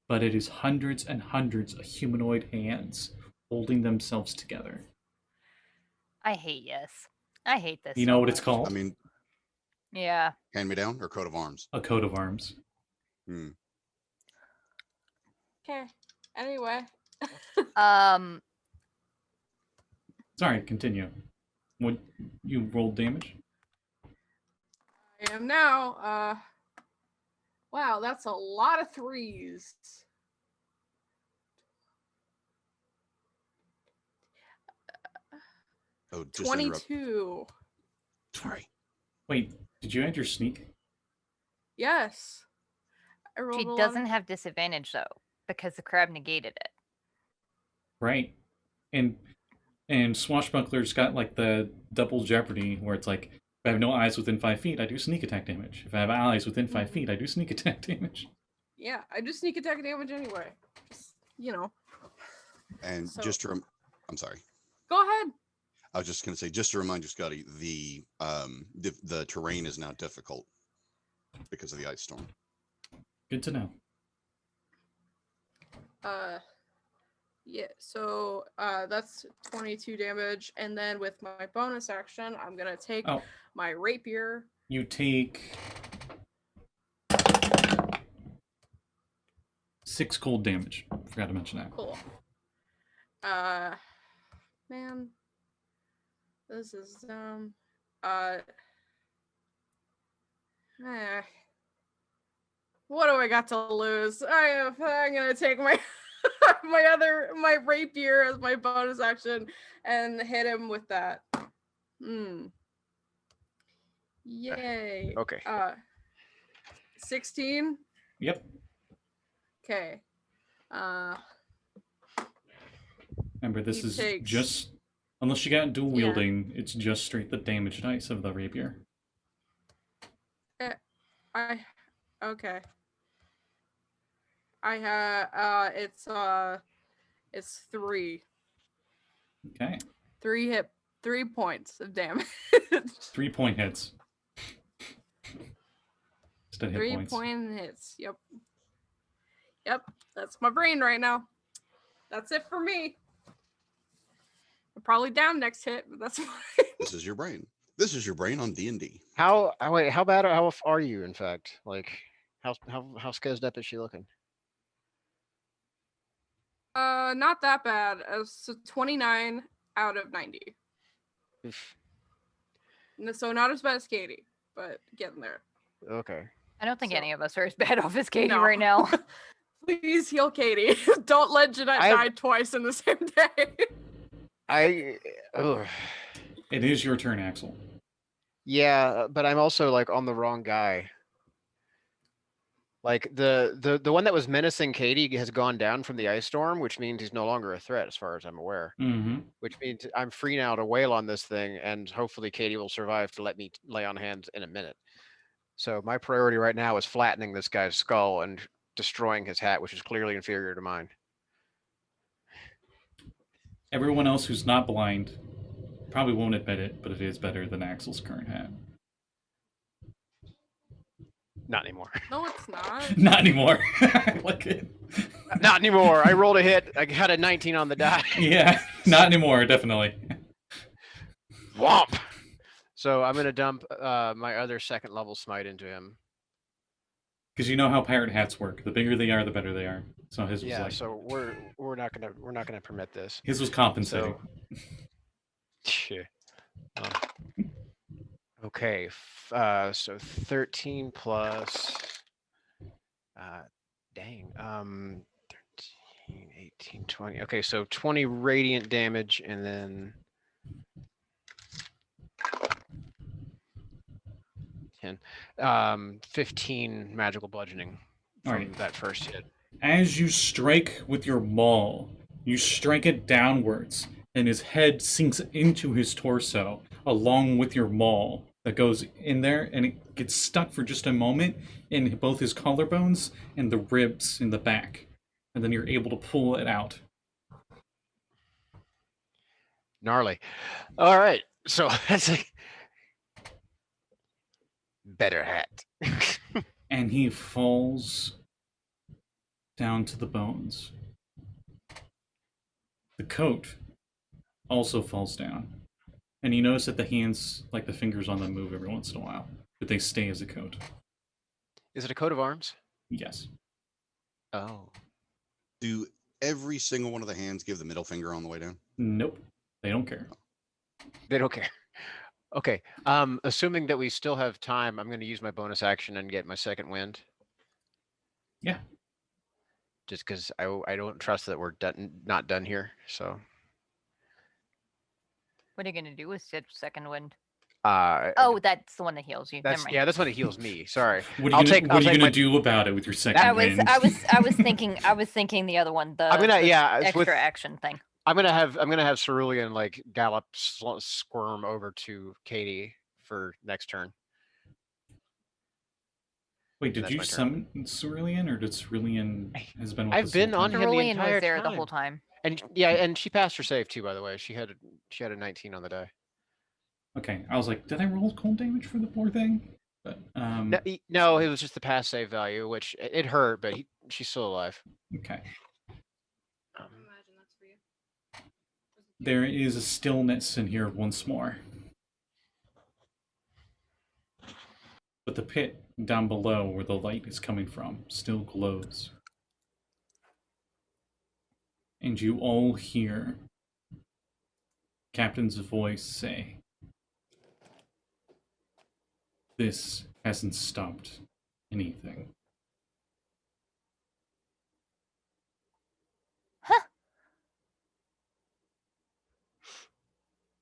but it is hundreds and hundreds of humanoid hands holding themselves together. I hate yes. I hate this. You so know what it's much. called? I mean, Yeah. hand me down or coat of arms? A coat of arms. Hmm. Okay. Anyway. Sorry, continue. What you rolled damage? I am now. Wow, that's a lot of threes. Oh, just interrupt. 22. Sorry. Wait, did you add your sneak? Yes. I rolled She a lot doesn't of- have disadvantage though, because the crab negated it. Right. And Swashbuckler's got like the double jeopardy where it's like, if I have no eyes within 5 feet, I do sneak attack damage. If I have allies within 5 feet, I do sneak attack damage. Yeah, I do sneak attack damage anyway. Just, And So- just to I'm sorry. Go ahead. I was just going to say, just to remind you, Scotty, the terrain is now difficult because of the ice storm. Good to know. Yeah, so that's 22 damage, and then with my bonus action, I'm gonna take Oh. my rapier. You take 6 cold damage. Forgot to mention that. Cool. Man, this is what do I got to lose? I'm gonna take my my rapier as my bonus action and hit him with that. Yay. Okay. 16. Yep. Okay. Remember, this He is takes- just Unless you got dual wielding, it's just straight the damage dice of the rapier. Okay. I have it's 3. Okay. 3 points of damage. 3-point hits. Instead of hit 3 points. point hits. Yep. That's my brain right now. That's it for me. I'm probably down next hit, but that's fine. This is your brain. This is your brain on D&D. How bad? How are you? In fact, like how scared up is she looking? Not that bad. So 29 out of 90. Oof. So not as bad as Katie, but getting there. Okay. I don't think So- any of us are as bad off as Katie No. right now. Please heal Katie. Don't let Jeanette die twice in the same day. Ugh. It is your turn, Axel. Yeah, but I'm also like on the wrong guy. Like the one that was menacing Katie has gone down from the ice storm, which means he's no longer a threat as far as I'm aware. Mm-hmm. Which means I'm free now to wail on this thing, and hopefully Katie will survive to let me lay on hands in a minute. So my priority right now is flattening this guy's skull and destroying his hat, which is clearly inferior to mine. Everyone else who's not blind probably won't admit it, but it is better than Axel's current hat. Not anymore. No, it's not. Not anymore. I like it. Not anymore. I rolled a hit. I had a 19 on the die. Yeah, not anymore, definitely. Womp. So I'm gonna dump my other second level smite into him. Because you know how pirate hats work. The bigger they are, the better they are. So his was Yeah. like So we're not gonna permit this. his was compensating. Shit. Okay. So 13 plus. Dang. 13, 18, 20. Okay, so 20 radiant damage, and then 10. 15 magical bludgeoning from Alright. that first hit. As you strike with your maul, you strike it downwards, and his head sinks into his torso, along with your maul that goes in there, and it gets stuck for just a moment in both his collarbones and the ribs in the back. And then you're able to pull it out. Gnarly. All right. So that's like better hat. And he falls down to the bones. The coat also falls down. And you notice that the hands, like the fingers on them, move every once in a while. But they stay as a coat. Is it a coat of arms? Yes. Oh. Do every single one of the hands give the middle finger on the way down? Nope. They don't care. They don't care. Okay. Assuming that we still have time, I'm going to use my bonus action and get my second wind. Yeah. Just because I don't trust that we're not done here. So. What are you gonna do with second wind? Oh, that's the one that heals you. Never mind. that's what it heals me. Sorry. What are you gonna do about it with your second wind? I was thinking the other one. The I'm gonna the it's with- extra action thing. I'm gonna have Cerulean like gallop squirm over to Katie for next turn. Wait, did That's you my turn. summon Cerulean, or did Cerulean has been with I've us been the whole on time? him the Cerulean entire was there the time. whole time. And yeah, and she passed her save too, by the way. She had a 19 on the die. Okay, I was like, did I roll cold damage for the poor thing? But No, it was just the pass save value, which it hurt, but she's still alive. okay. Imagine that's for you. There is a stillness in here once more. But the pit down below where the light is coming from still glows. And you all hear Captain's voice say, "This hasn't stopped anything." Huh.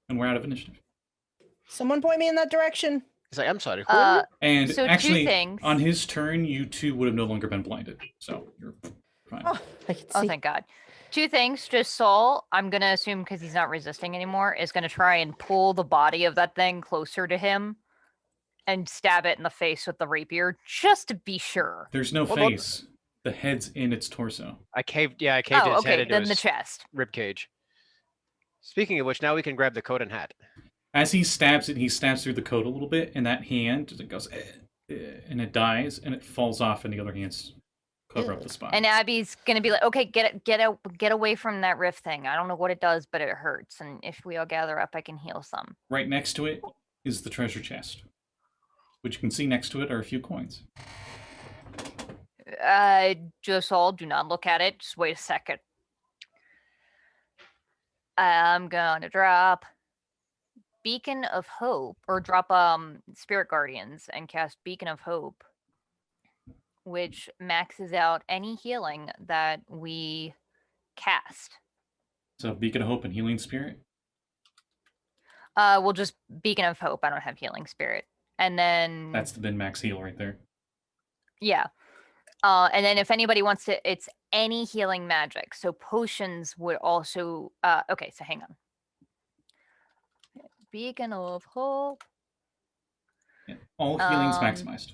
And we're out of initiative. Someone point me in that direction. It's like, I'm sorry. Who are you? And So two actually, things. on his turn, you two would have no longer been blinded. So you're Fine. Oh, I can Oh, see. thank God. Two things. Just Saul, I'm going to assume because he's not resisting anymore, is going to try and pull the body of that thing closer to him and stab it in the face with the rapier just to be sure. There's no Hold on. face. The head's in its torso. I caved his Oh, head okay. into Then the his chest. rib cage. Speaking of which, now we can grab the coat and hat. As he stabs it, he stabs through the coat a little bit, and that hand it goes, and it dies, and it falls off, and the other hands cover up the spot. And Abby's gonna be like, okay, get away from that rift thing. I don't know what it does, but it hurts. And if we all gather up, I can heal some. Right next to it is the treasure chest. What you can see next to it are a few coins. Josul, do not look at it. Just wait a second. I'm gonna drop Beacon of Hope, or drop Spirit Guardians and cast Beacon of Hope, which maxes out any healing that we cast. So Beacon of Hope and Healing Spirit. We'll just Beacon of Hope. I don't have Healing Spirit. And then That's the min-max heal right there. yeah. And then if anybody wants to, it's any healing magic. So potions would also okay, so hang on. Beacon of Hope. Yeah. All healing's Um, maximized.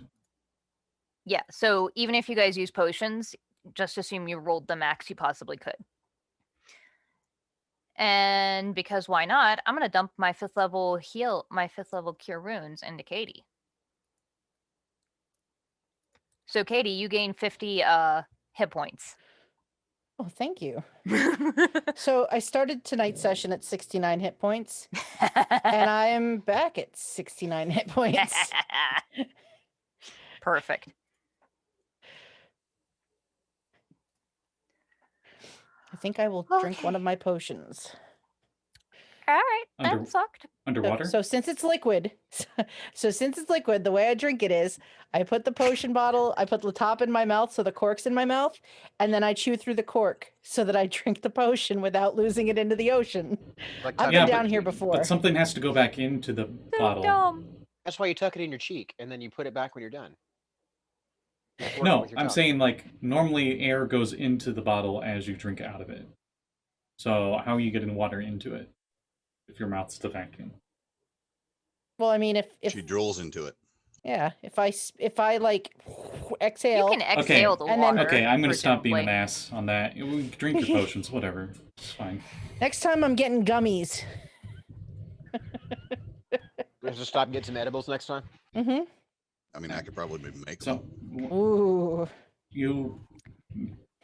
Yeah, so even if you guys use potions, just assume you rolled the max you possibly could. And because why not, I'm gonna dump my 5th level cure wounds into Kade. So Kade, you gain 50 hit points. Oh, thank you. So I started tonight's session at 69 hit points, and I am back at 69 hit points. Perfect. I think I will drink one of my potions. All right, Under- that sucked. Underwater? So since it's liquid, the way I drink it is I put the potion bottle, I put the top in my mouth so the cork's in my mouth, and then I chew through the cork so that I drink the potion without losing it into the ocean. Like I've Yeah, been down but- here before. But something has to go back into the So bottle. dumb. That's why you tuck it in your cheek and then you put it back when you're done. Just work it No, with your I'm tongue. saying like normally air goes into the bottle as you drink out of it. So how are you getting water into it if your mouth's the vacuum? Well, I mean, if She drools into it. yeah, if I like exhale, You can exhale the and then- water. Okay, I'm going to stop being an presumably. ass on that. We can drink your potions, whatever. It's fine. next time I'm getting gummies. We have to stop and get some edibles next time. Mm-hmm. I mean, I could probably make So them. Ooh.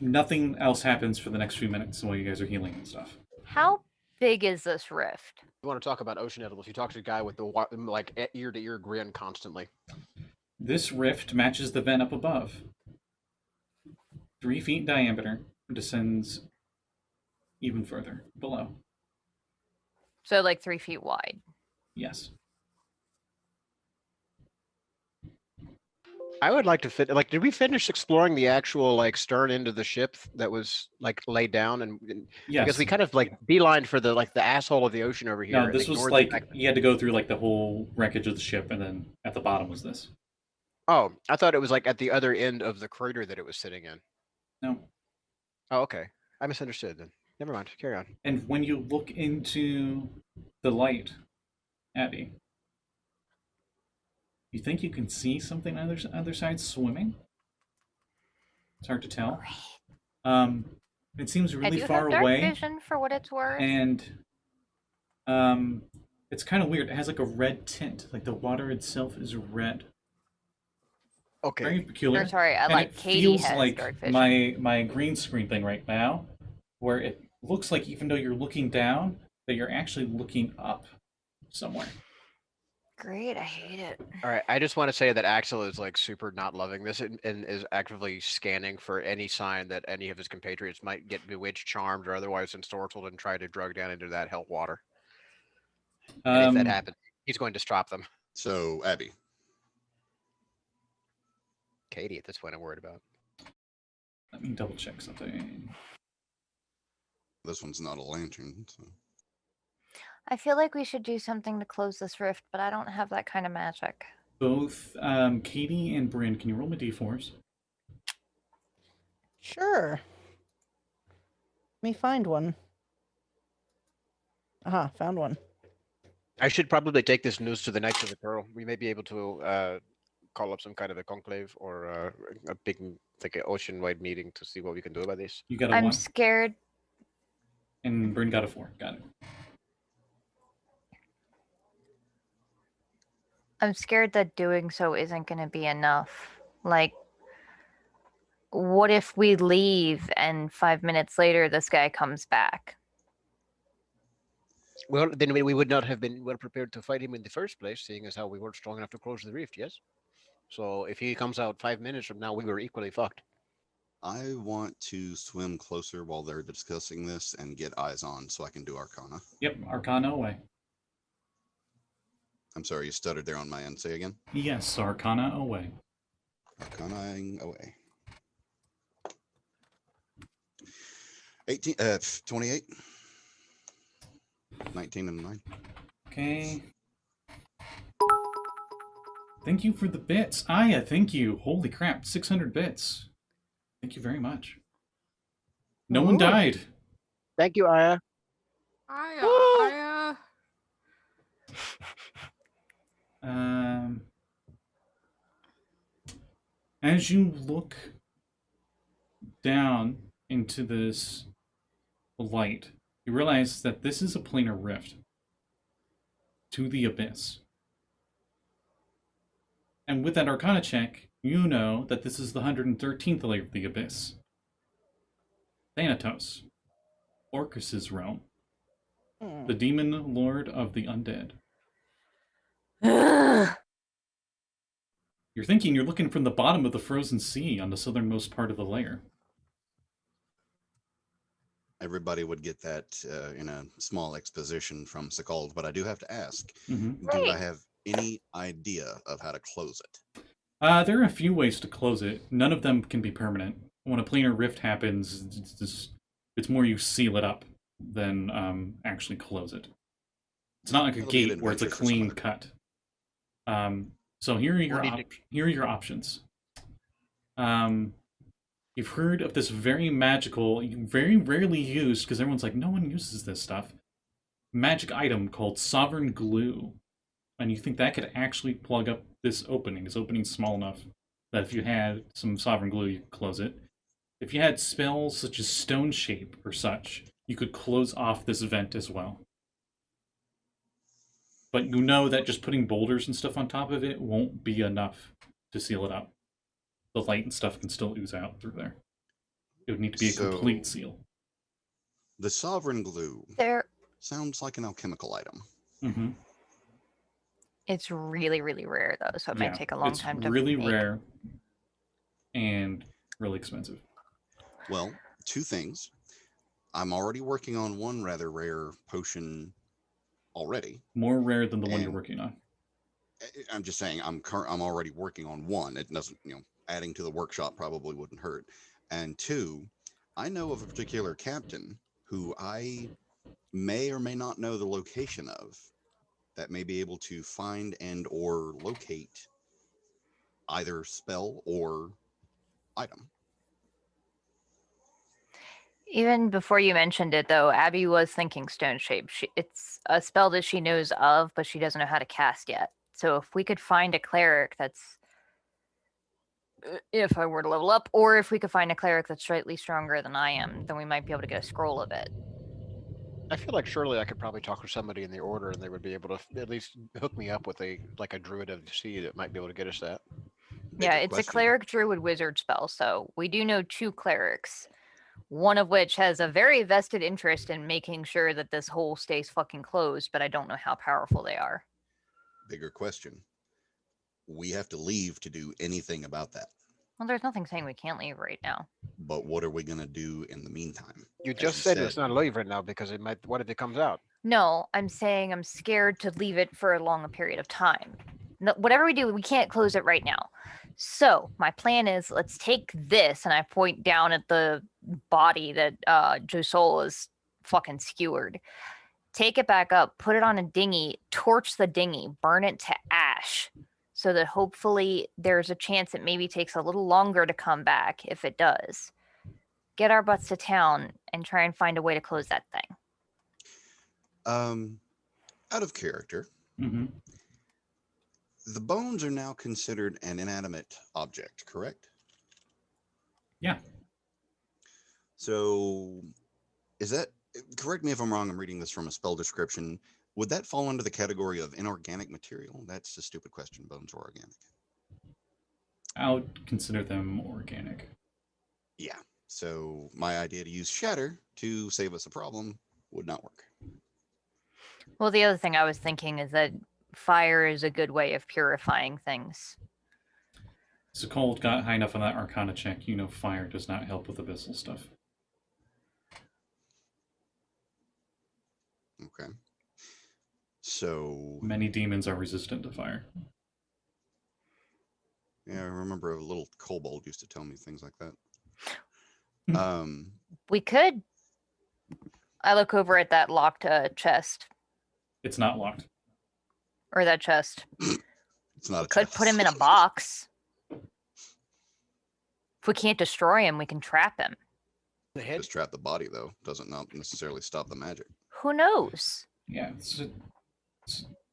nothing else happens for the next few minutes while you guys are healing and stuff. How big is this rift? You want to talk about ocean edibles? You talk to a guy with the like ear to ear grin constantly. This rift matches the vent up above. 3 feet diameter, descends even further below. So like 3 feet wide. Yes. I would like to did we finish exploring the actual like stern end of the ship that was like laid down and Yes. because we kind of like beelined for the like the asshole of the ocean over here. No, and this was ignored the like fact that- you had to go through like the whole wreckage of the ship, and then at the bottom was this. Oh, I thought it was like at the other end of the crater that it was sitting in. No. Oh, okay. I misunderstood then. Never mind. Carry on. And when you look into the light, Abby, you think you can see something on the other side swimming? It's hard to tell. It seems I really do far have dark away, vision for what it's worth. and it's kind of weird. It has like a red tint, like the water itself is red. Okay. Very peculiar. Or sorry, And like it Katie feels has like dark vision. my green screen thing right now, where it looks like even though you're looking down, that you're actually looking up somewhere. Great, I hate it. All right. I just want to say that Axel is like super not loving this and is actively scanning for any sign that any of his compatriots might get bewitched, charmed, or otherwise ensorcelled and try to drug down into that hell water. And if that happens, he's going to strop them. So, Abby, Katie, at this point, I'm worried about. Let me double check something. this one's not a lantern. So. I feel like we should do something to close this rift, but I don't have that kind of magic. Both Katie and Bryn, can you roll me d4s? Sure. Let me find one. Aha, found one. I should probably take this news to the Knights of the Pearl. We may be able to call up some kind of a conclave or a big, like an ocean-wide meeting to see what we can do about this. You got a I'm 1, scared. and Bryn got a 4. Got it. I'm scared that doing so isn't going to be enough. Like, what if we leave and 5 minutes later this guy comes back? Well, then we would not have been well prepared to fight him in the first place, seeing as how we weren't strong enough to close the rift, yes? So if he comes out 5 minutes from now, we were equally fucked. I want to swim closer while they're discussing this and get eyes on so I can do Arcana. Yep, Arcana away. I'm sorry, you stuttered there on my end. Say again. Yes, Arcana away. Arcanaing away. 28. 19 and 9. Okay. Thank you for the bits. Aya, thank you. Holy crap, 600 bits. Thank you very much. No one Ooh. died. Thank you, Aya. As you look down into this light, you realize that this is a planar rift to the abyss. And with that Arcana check, you know that this is the 113th layer of the abyss. Thanatos, Orcus's realm, the demon lord of the undead. You're thinking you're looking from the bottom of the frozen sea on the southernmost part of the layer. Everybody would get that in a small exposition from Sekald, but I do have to ask, Mm-hmm. do I have any idea of how to close it? There are a few ways to close it. None of them can be permanent. When a planar rift happens, it's more you seal it up than actually close it. It's not like a That'll be an gate where it's a adventure for some clean other cut. So here are your options. You've heard of this very magical, very rarely used, because everyone's like, no one uses this stuff, magic item called Sovereign Glue. And you think that could actually plug up this opening. This opening's small enough that if you had some Sovereign Glue, you could close it. If you had spells such as Stone Shape or such, you could close off this vent as well. But you know that just putting boulders and stuff on top of it won't be enough to seal it up. The light and stuff can still ooze out through there. It would need to be a complete seal. The Sovereign Glue There, sounds like an alchemical item. Mm-hmm. it's really, really rare though, so it might take a long time to It's really make. rare and really expensive. Well, two things. I'm already working on one rather rare potion already. More rare than the one you're And- working on. I'm just saying I'm already working on one. It doesn't, adding to the workshop probably wouldn't hurt. And two, I know of a particular captain who I may or may not know the location of that may be able to find and or locate either spell or item. Even before you mentioned it, though, Abby was thinking Stone Shape. It's a spell that she knows of, but she doesn't know how to cast yet. So if we could find a cleric that's, if I were to level up, or if we could find a cleric that's slightly stronger than I am, then we might be able to get a scroll of it. I feel like surely I could probably talk to somebody in the order and they would be able to at least hook me up with a druid of the sea that might be able to get us that. Yeah, Bigger it's question. a cleric druid wizard spell, so we do know 2 clerics, one of which has a very vested interest in making sure that this hole stays fucking closed, but I don't know how powerful they are. Bigger question. We have to leave to do anything about that. Well, there's nothing saying we can't leave right now. But what are we going to do in the meantime? You As just you said it's not live right now because it might. What if it comes out? No, I'm saying I'm scared to leave it for a long period of time. No, whatever we do, we can't close it right now. So my plan is, let's take this, and I point down at the body that Josul is fucking skewered. Take it back up, put it on a dinghy, torch the dinghy, burn it to ash, so that hopefully there's a chance it maybe takes a little longer to come back if it does. get our butts to town and try and find a way to close that thing. Out of character, Mm-hmm. the bones are now considered an inanimate object, correct? Yeah. So, is that, correct me if I'm wrong, I'm reading this from a spell description. Would that fall under the category of inorganic material? That's a stupid question. Bones are organic. I would consider them organic. Yeah. So, my idea to use shatter to save us a problem would not work. Well, the other thing I was thinking is that fire is a good way of purifying things. Sekald got high enough on that Arcana check. You know fire does not help with abyssal stuff. Okay. So, Many demons are resistant to fire. yeah, I remember a little kobold used to tell me things like that. We could. I look over at that locked chest, It's not locked. or that chest. It's not a Could chest. put him in a box. If we can't destroy him, we can trap him. The head. Just trap the body, though. Doesn't not necessarily stop the magic. Who knows? Yeah.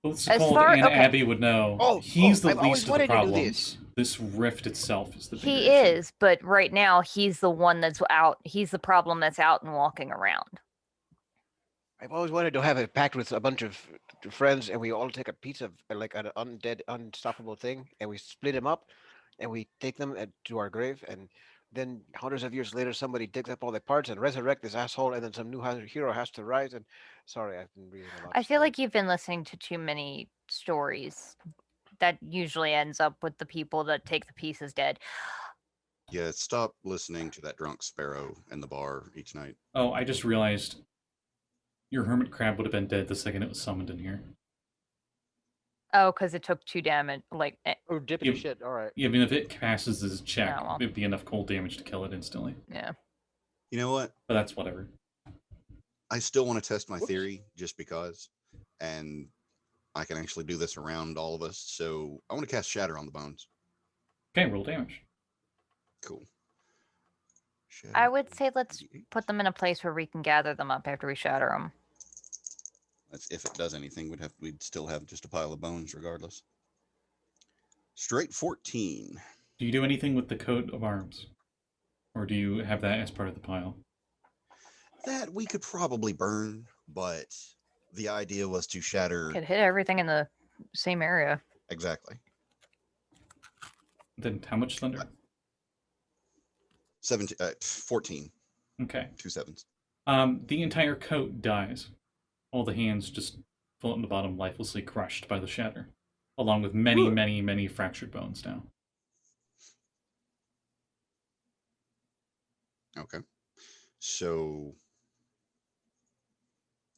Both As Sekald far- and okay. Abby would know. He's the I've always least of the wanted to do problems. This rift itself is the bigger He issue. is, but right now he's the one that's out. He's the problem that's out and walking around. I've always wanted to have a pact with a bunch of friends, and we all take a piece of like an undead, unstoppable thing, and we split them up, and we take them to our grave, and then hundreds of years later, somebody digs up all the parts and resurrect this asshole, and then some new hero has to rise. And sorry, I've been reading a lot. I feel like you've been listening to too many stories. That usually ends up with the people that take the pieces dead. Yeah, stop listening to that drunk sparrow in the bar each night. Oh, I just realized your hermit crab would have been dead the second it was summoned in here. Oh, because it took 2 damage. Like, Oh, dippity You- shit. All right. Even if it passes his check, Oh, well. it'd be enough cold damage to kill it instantly. yeah. You know what? But that's whatever. I still want to test my Whoops. theory just because, and I can actually do this around all of us. So I want to cast Shatter on the bones. Okay, roll damage. Cool. Shatter I would say let's 1d8. put them in a place where we can gather them up after we shatter them. That's if it does anything, we'd still have just a pile of bones regardless. Straight 14. Do you do anything with the coat of arms? Or do you have that as part of the pile? That we could probably burn, but the idea was to shatter. Could hit everything in the same area. Exactly. Then how much thunder? 14. Okay. 2 sevens. The entire coat dies. All the hands just float in the bottom, lifelessly crushed by the shatter, along with many, many, many fractured bones now. Okay. So,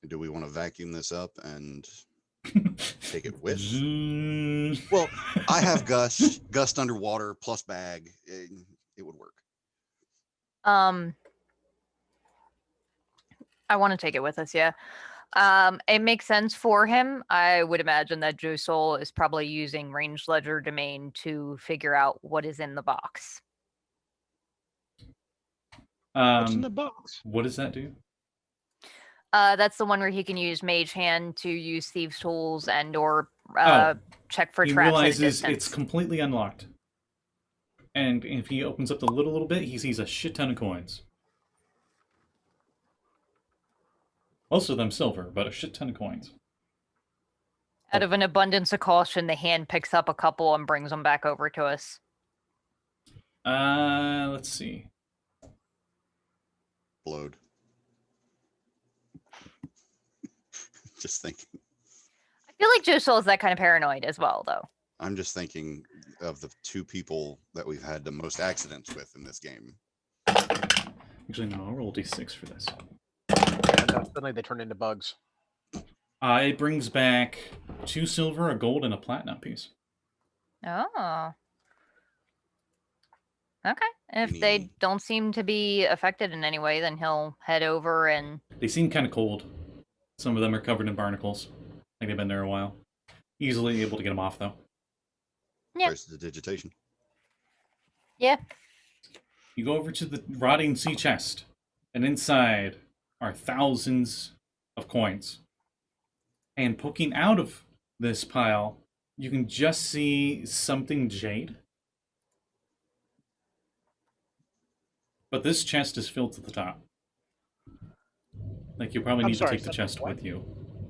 do we want to vacuum this up and take it with? Well, I have gust underwater plus bag. It would work. I want to take it with us, yeah. It makes sense for him. I would imagine that Josul is probably using ranged ledger domain to figure out what is in the box. What's in the box? What does that do? That's the one where he can use Mage Hand to use Thieves' Tools and or check for He traps at a realizes distance. it's completely unlocked. And if he opens up the lid a little bit, he sees a shit ton of coins. Most of them silver, but a shit ton of coins. Out of an abundance of caution, the hand picks up a couple and brings them back over to us. Let's see. Blowed. Just thinking. I feel like Josul is that kind of paranoid as well, though. I'm just thinking of the 2 people that we've had the most accidents with in this game. Actually, no, I'll roll d6 for this. And suddenly they turn into bugs. It brings back 2 silver, a gold, and a platinum piece. Oh. Okay. If they Any- don't seem to be affected in any way, then he'll head over and... They seem kind of cold. Some of them are covered in barnacles. Like they've been there a while. Easily able to get them off, though. Yeah. Where's the digitation? Yeah. You go over to the rotting sea chest, and inside are thousands of coins. And poking out of this pile, you can just see something jade. But this chest is filled to the top. Like, you probably I'm need sorry, to take the something chest what? with you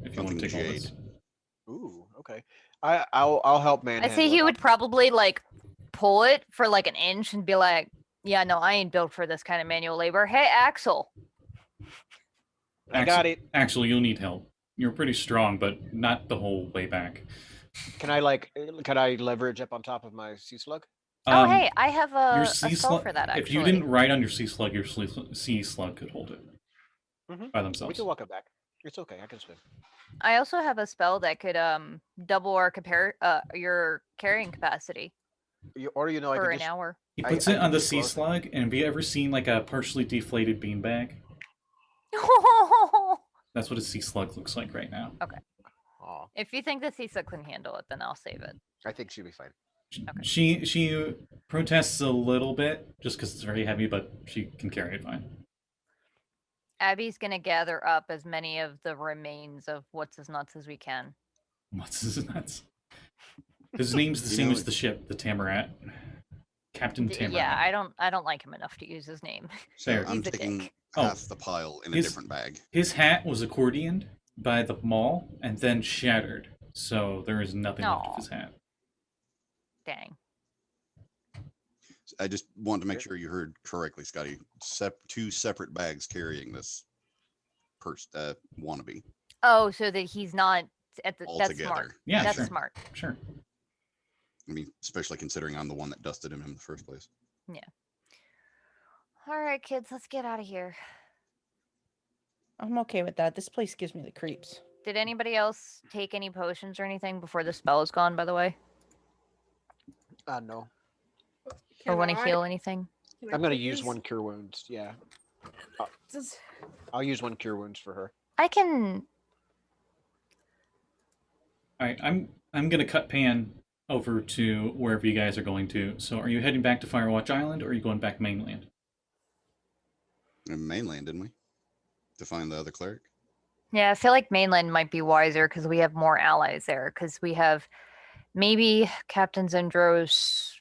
if you want to Something take all this. jade. Ooh, okay. I'll help man. I say he would probably like pull it for like an inch and be like, "Yeah, no, I ain't built for this kind of manual labor." Hey, Axel. I got it. Actually, you'll need help. You're pretty strong, but not the whole way back. Can I leverage up on top of my sea slug? Oh, hey, I have Your a sea spell slug. for that. Actually, If you didn't ride on your sea slug, your sea slug could hold it Mm-hmm. by We themselves. can walk it back. It's okay. I can swim. I also have a spell that could double our your carrying capacity Or I for can an just hour. He I- puts I it can on the just sea close it. slug, and have you ever seen like a partially deflated beanbag? That's what a sea slug looks like right now. Aw, If you think the CISA can handle it, then I'll save it. I think she'll be fine. Okay. She protests a little bit just because it's very heavy, but she can carry it fine. Abby's gonna gather up as many of the remains of what's his nuts as we can. What's his nuts? His name's the You same know, as the ship, the Tamarat. Captain Tamarat. Yeah, I don't like him enough to use his name. So Fair. I'm He's a taking dick. half the pile in a his- different bag. His hat was accordioned by the maul and then shattered, so there is nothing left of Aw. his hat. Dang. I just wanted to make sure you heard correctly, Scotty. Two separate bags carrying this wannabe Oh, so that he's not at the. all That's together. smart. Yeah, That's sure. smart. Sure. I mean, especially considering I'm the one that dusted him in the first place. All right, kids, let's get out of here. I'm okay with that. This place gives me the creeps. Did anybody else take any potions or anything before the spell is gone? By the way, No. or want to Can I- heal anything? can I I'm gonna please? use one cure wounds. Yeah, Does- I'll use one cure wounds for her. I can. All right, I'm gonna cut Pan over to wherever you guys are going to. So, are you heading back to Firewatch Island, or are you going back mainland? In mainland, didn't we? To find the other cleric. Yeah, I feel like mainland might be wiser because we have more allies there. Because we have maybe Captain Zendros,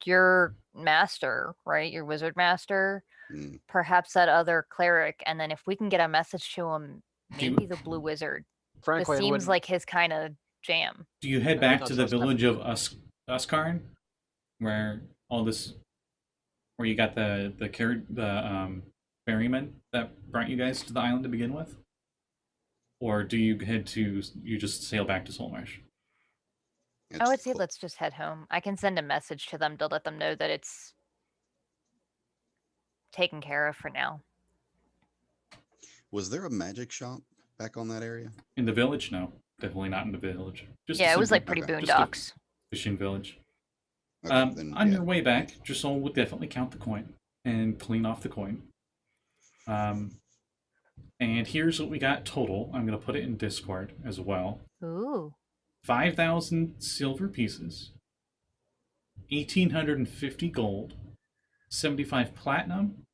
your master, right? Your wizard master. Mm. Perhaps that other cleric, and then if we can get a message to him, Do you- maybe the blue wizard. Frankly, This I seems wouldn't- like his kind of jam. Do you head I back don't to the trust that village of person. Uskarn, where all this, where you got the ferryman that brought you guys to the island to begin with, or do you you just sail back to Saltmarsh? I would It's say let's just head home. I can send a message to them to let them know that it's taken care of for now. Was there a magic shop back on that area? In the village? No, definitely not in the village. Just a Yeah, it was simple like pretty okay, just a boondocks. fishing village. Okay, then, On yeah. your way back, Josul would definitely count the coin and clean off the coin. And here's what we got total. I'm going to put it in Discord as well. Ooh. 5,000 silver pieces, 1,850 gold, 75 platinum,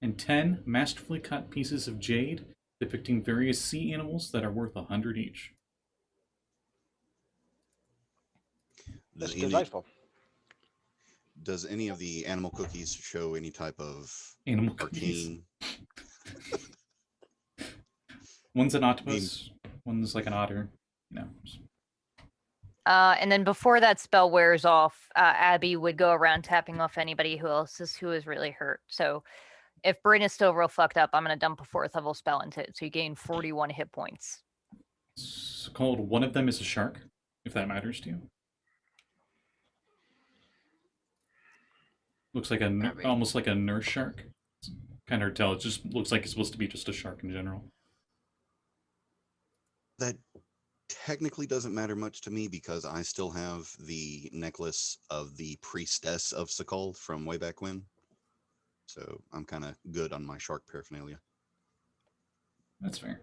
and 10 masterfully cut pieces of jade depicting various sea animals that are worth 100 each. That's Does any, delightful. does any of the animal cookies show any type of Animal cookies. arcane? One's an octopus, one's like an otter. You know. And then before that spell wears off, Abby would go around tapping off anybody who is really hurt. So if Bryn is still real fucked up, I'm gonna dump a 4th level spell into it. So you gain 41 hit points. It's called, one of them is a shark, if that matters to you. Looks like almost like a nurse shark. It's kind of hard to tell. It just looks like it's supposed to be just a shark in general. That technically doesn't matter much to me because I still have the necklace of the priestess of Sekald from way back when. So I'm kind of good on my shark paraphernalia. That's fair.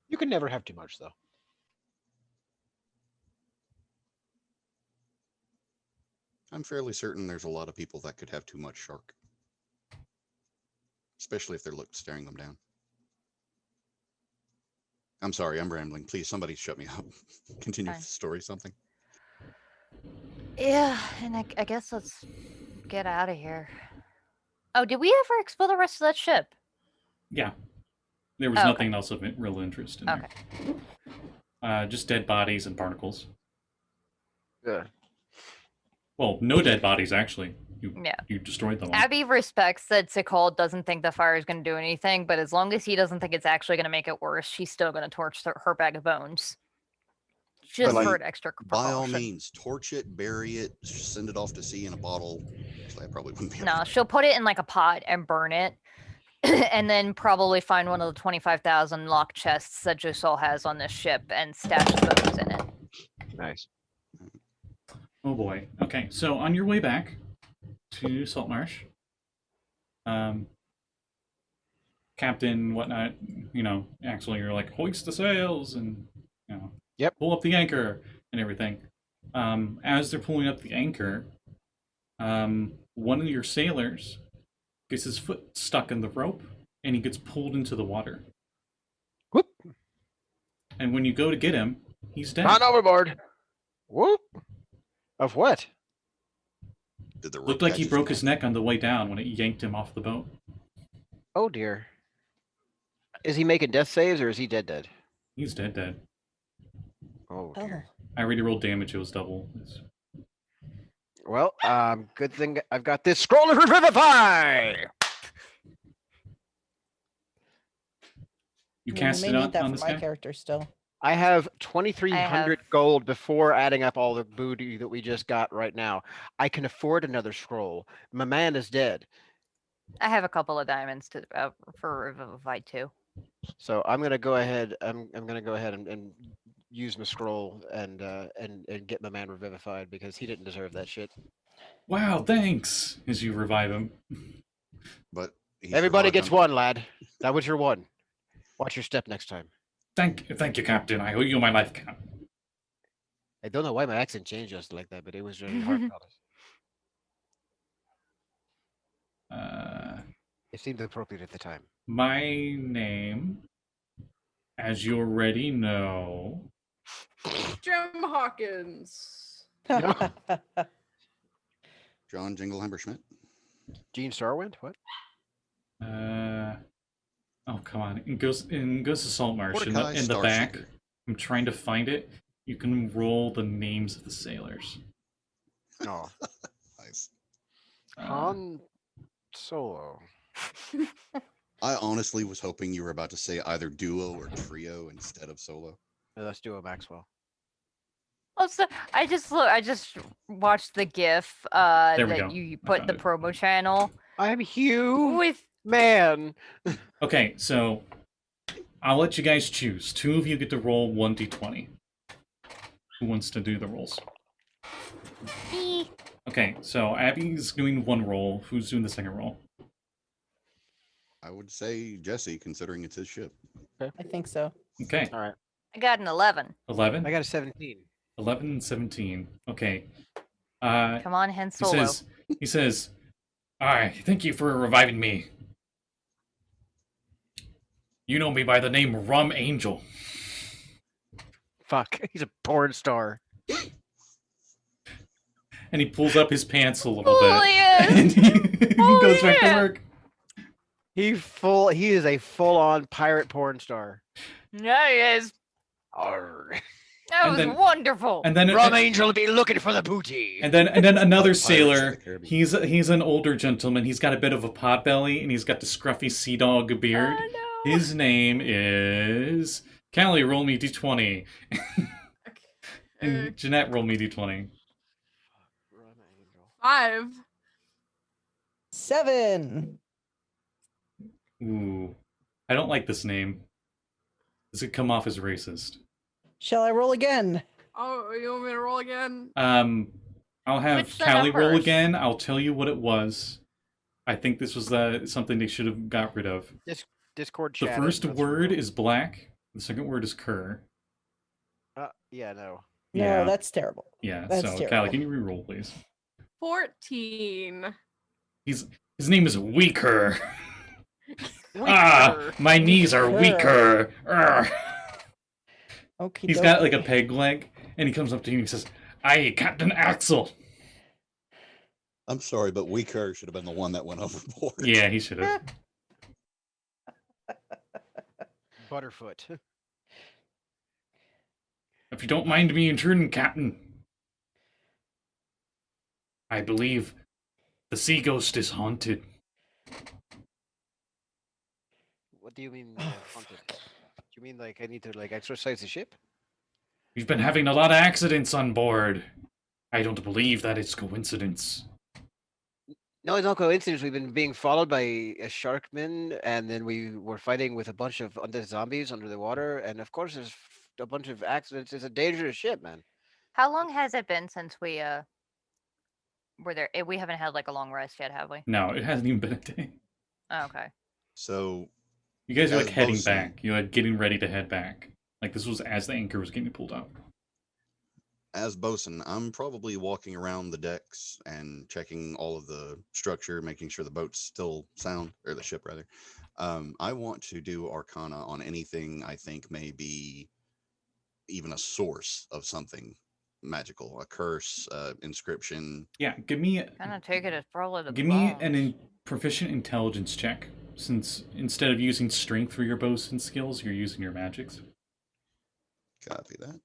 You can never have too much, though. I'm fairly certain there's a lot of people that could have too much shark. especially if they're staring them down. I'm sorry, I'm rambling. Please, somebody shut me up. Continue Fine. with the story, something. Yeah, and I guess let's get out of here. Oh, did we ever explore the rest of that ship? Yeah. There was Oh, nothing else of real interest in Okay. there. Just dead bodies and barnacles. Yeah. Well, no dead bodies, actually. Yeah. You destroyed them all. Abby respects that Sekald doesn't think the fire is going to do anything, but as long as he doesn't think it's actually going to make it worse, she's still going to torch her bag of bones. Just like, for an extra By all precaution. means, torch it, bury it, send it off to sea in a bottle. Actually, I probably wouldn't be able No, to. she'll put it in like a pot and burn it, and then probably find one of the 25,000 lock chests that Josul has on this ship and stash the bones in it. Nice. Oh boy. Okay, so on your way back to Saltmarsh, Captain, whatnot, actually you're like, hoist the sails and, Yep. pull up the anchor and everything. As they're pulling up the anchor, one of your sailors gets his foot stuck in the rope and he gets pulled into the water. Whoop. And when you go to get him, he's dead. Not overboard. Whoop. Of what? Did the rope Looked like catch he broke his neck on the way down when it yanked him off the boat. Oh dear. Is he making death saves or is he dead? He's dead. Oh Oh. dear. I already rolled damage, it was double. Well, good thing I've got this scroll of revivify. You I cast may it need on that for this my guy? character still. I have 2,300 have- gold before adding up all the booty that we just got right now. I can afford another scroll. My man is dead. I have a couple of diamonds for Revivify too. So I'm gonna go ahead. I'm gonna go ahead and use my scroll and get my man revivified because he didn't deserve that shit. Wow, thanks! As you revive him. But he's Everybody revived gets him. one, lad. That was your one. Watch your step next time. Thank you, Captain. I owe you my life cap. I don't know why my accent changed just like that, but it was really hard. It seemed appropriate at the time. My name, as you already know, Jim Hawkins. John Jingleheimer Schmidt. Gene Starwind? What? oh come on, it goes to Saltmarsh in Mordecai the back. Starseeker. I'm trying to find it. You can roll the names of the sailors. No. Nice. Han Solo. I honestly was hoping you were about to say either duo or trio instead of solo. No, let's do a Maxwell. Also, I just watched the GIF There we go. that you I put found the it. promo channel I'm Hugh with. Man. Okay, so I'll let you guys choose. 2 of you get to roll 1d20. Who wants to do the rolls? Me. Okay, so Abby's doing 1 roll. Who's doing the second roll? I would say Jesse, considering it's his ship. I think so. Okay, All right. I got an 11. 11? I got a 17. 11 and 17. Okay. Come on, Han Solo. He says, thank you for reviving me. You know me by the name Rum Angel. Fuck. He's a porn star. And he pulls up his pants a little Oh, bit. yeah. And he goes back to yeah. work. He is a full-on pirate porn star. Yeah, he is. Arr. That And was then- wonderful. And then Rum Angel be looking for the booty. And then another Pirates of the sailor. Caribbean. He's an older gentleman. He's got a bit of a pot belly, and he's got the scruffy sea dog beard. Oh, no. His name is Callie. Roll me d20, and Jeanette, roll me d20. Rum Angel. 5. 7. Ooh, I don't like this name. Does it come off as racist? Shall I roll again? Oh, you want me to roll again? I'll have Switch the Callie roll numbers. again. I'll tell you what it was. I think this was something they should have got rid of. Discord The chat. first let's word roll. is black. The second word is cur. Yeah, no. No, Yeah. that's terrible. Yeah, That's so terrible. Callie, can you re-roll, please? 14. His name is Weaker. My knees are weaker. Arr. Okay. He's got like a peg leg, and he comes up to you and he says, "Aye, Captain Axel." I'm sorry, but weaker should have been the one that went overboard. Yeah, he should have. Butterfoot. If you don't mind me intruding, Captain, I believe the sea ghost is haunted. What do you mean Oh, haunted? fuck. Do you mean like I need to like exercise the ship? We've been having a lot of accidents on board. I don't believe that it's coincidence. No, it's not coincidence. We've been being followed by a sharkman, and then we were fighting with a bunch of undead zombies under the water, and of course there's a bunch of accidents. It's a dangerous ship, man. How long has it been since we were there? We haven't had like a long rest yet, have we? No, it hasn't even been a day. Oh, okay. So You guys are like As heading bosun- back. You're like getting ready to head back. Like this was as the anchor was getting pulled up. as bosun, I'm probably walking around the decks and checking all of the structure, making sure the boat's still sound, or the ship rather. I want to do Arcana on anything I think may be even a source of something magical, a curse, inscription. Yeah, give me Kind of take it as probably the give me an bones. proficient intelligence check. Since instead of using strength for your bosun skills, you're using your magics. Copy that.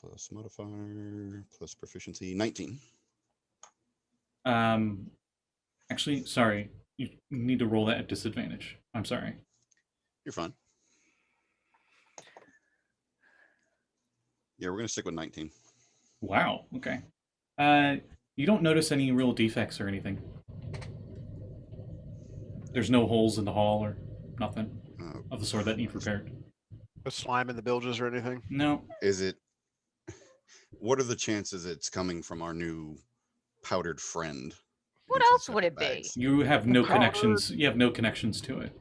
Plus modifier, plus proficiency, 19. Actually, sorry. You need to roll that at disadvantage. I'm sorry. You're fine. Yeah, we're gonna stick with 19. Wow. Okay. You don't notice any real defects or anything. There's no holes in the hull or nothing Oh, of the sort that need repaired. No slime in the bilges or anything. No. is it? What are the chances it's coming from our new powdered friend? What in two else would separate it be? bags? You have no Powder. connections. You have no connections to it.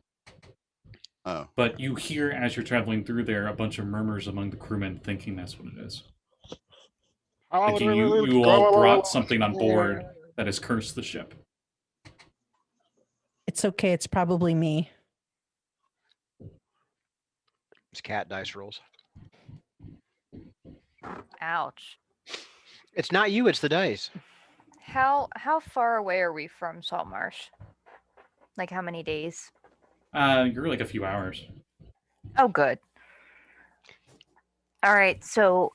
Oh, But you hear as you're traveling through there a bunch of murmurs among the crewmen thinking that's what it is. Thinking you all brought something on board that has cursed the ship. It's okay. It's probably me. It's cat dice rolls. Ouch. It's not you, it's the dice. How far away are we from Saltmarsh? Like how many days? You're like a few hours. Oh, good. All right, so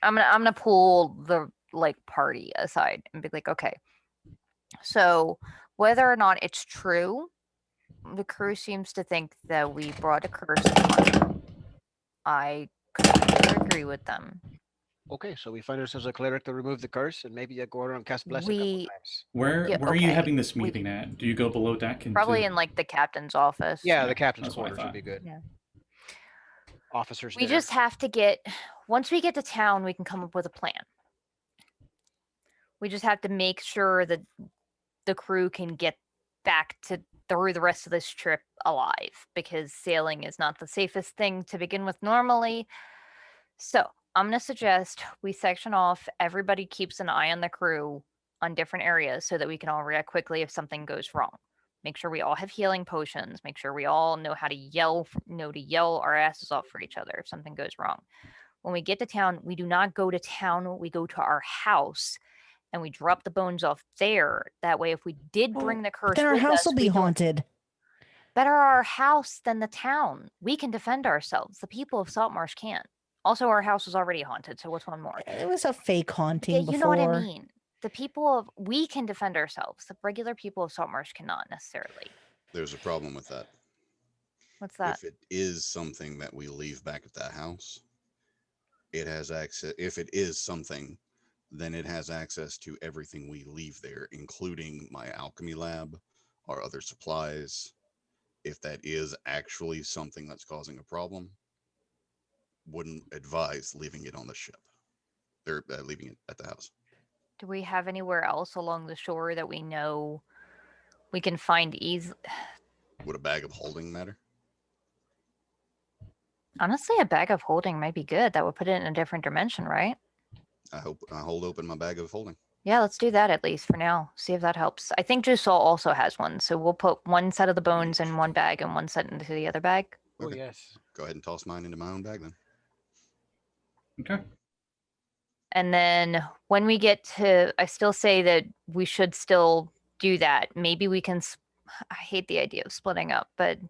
I'm gonna pull the like party aside and be like, okay. So whether or not it's true, the crew seems to think that we brought a curse upon them. I could agree with them. Okay, so we find ourselves a cleric to remove the curse, and maybe go around and cast bless a couple We- times. Where Yeah, where are you okay. having this We- meeting at? Do you go below deck and Probably in like the captain's office. Yeah, Yeah, the captain's that's what I quarters would thought. be good. Yeah. Officers. We dinner. just have to once we get to town, we can come up with a plan. We just have to make sure that the crew can get back to through the rest of this trip alive, because sailing is not the safest thing to begin with normally. So I'm going to suggest we section off. Everybody keeps an eye on the crew on different areas so that we can all react quickly if something goes wrong. Make sure we all have healing potions. Make sure we all know how to yell our asses off for each other if something goes wrong. When we get to town, we do not go to town. We go to our house and we drop the bones off there. That way, if we did bring the curse, Then our with house us, will be we don't- haunted. Better our house than the town. We can defend ourselves. The people of Saltmarsh can't. Also, our house was already haunted, so what's one more? It was a fake haunting Yeah, before. you know what I mean. The people of we can defend ourselves. The regular people of Saltmarsh cannot necessarily. there's a problem with that. What's that? If it is something that we leave back at that house, it has access. If it is something, then it has access to everything we leave there, including my alchemy lab, our other supplies. If that is actually something that's causing a problem, wouldn't advise leaving it on the ship. They're leaving it at the house. Do we have anywhere else along the shore that we know we can find easy? Would a bag of holding matter? Honestly, a bag of holding might be good. That would put it in a different dimension, right? I hold open my bag of holding. Yeah, let's do that at least for now. See if that helps. I think Josul also has one, so we'll put one set of the bones in one bag and one set into the other bag. Oh Okay. yes. Go ahead and toss mine into my own bag then. Okay. And then when we get to, I still say that we should still do that. Maybe we can, I hate the idea of splitting up, but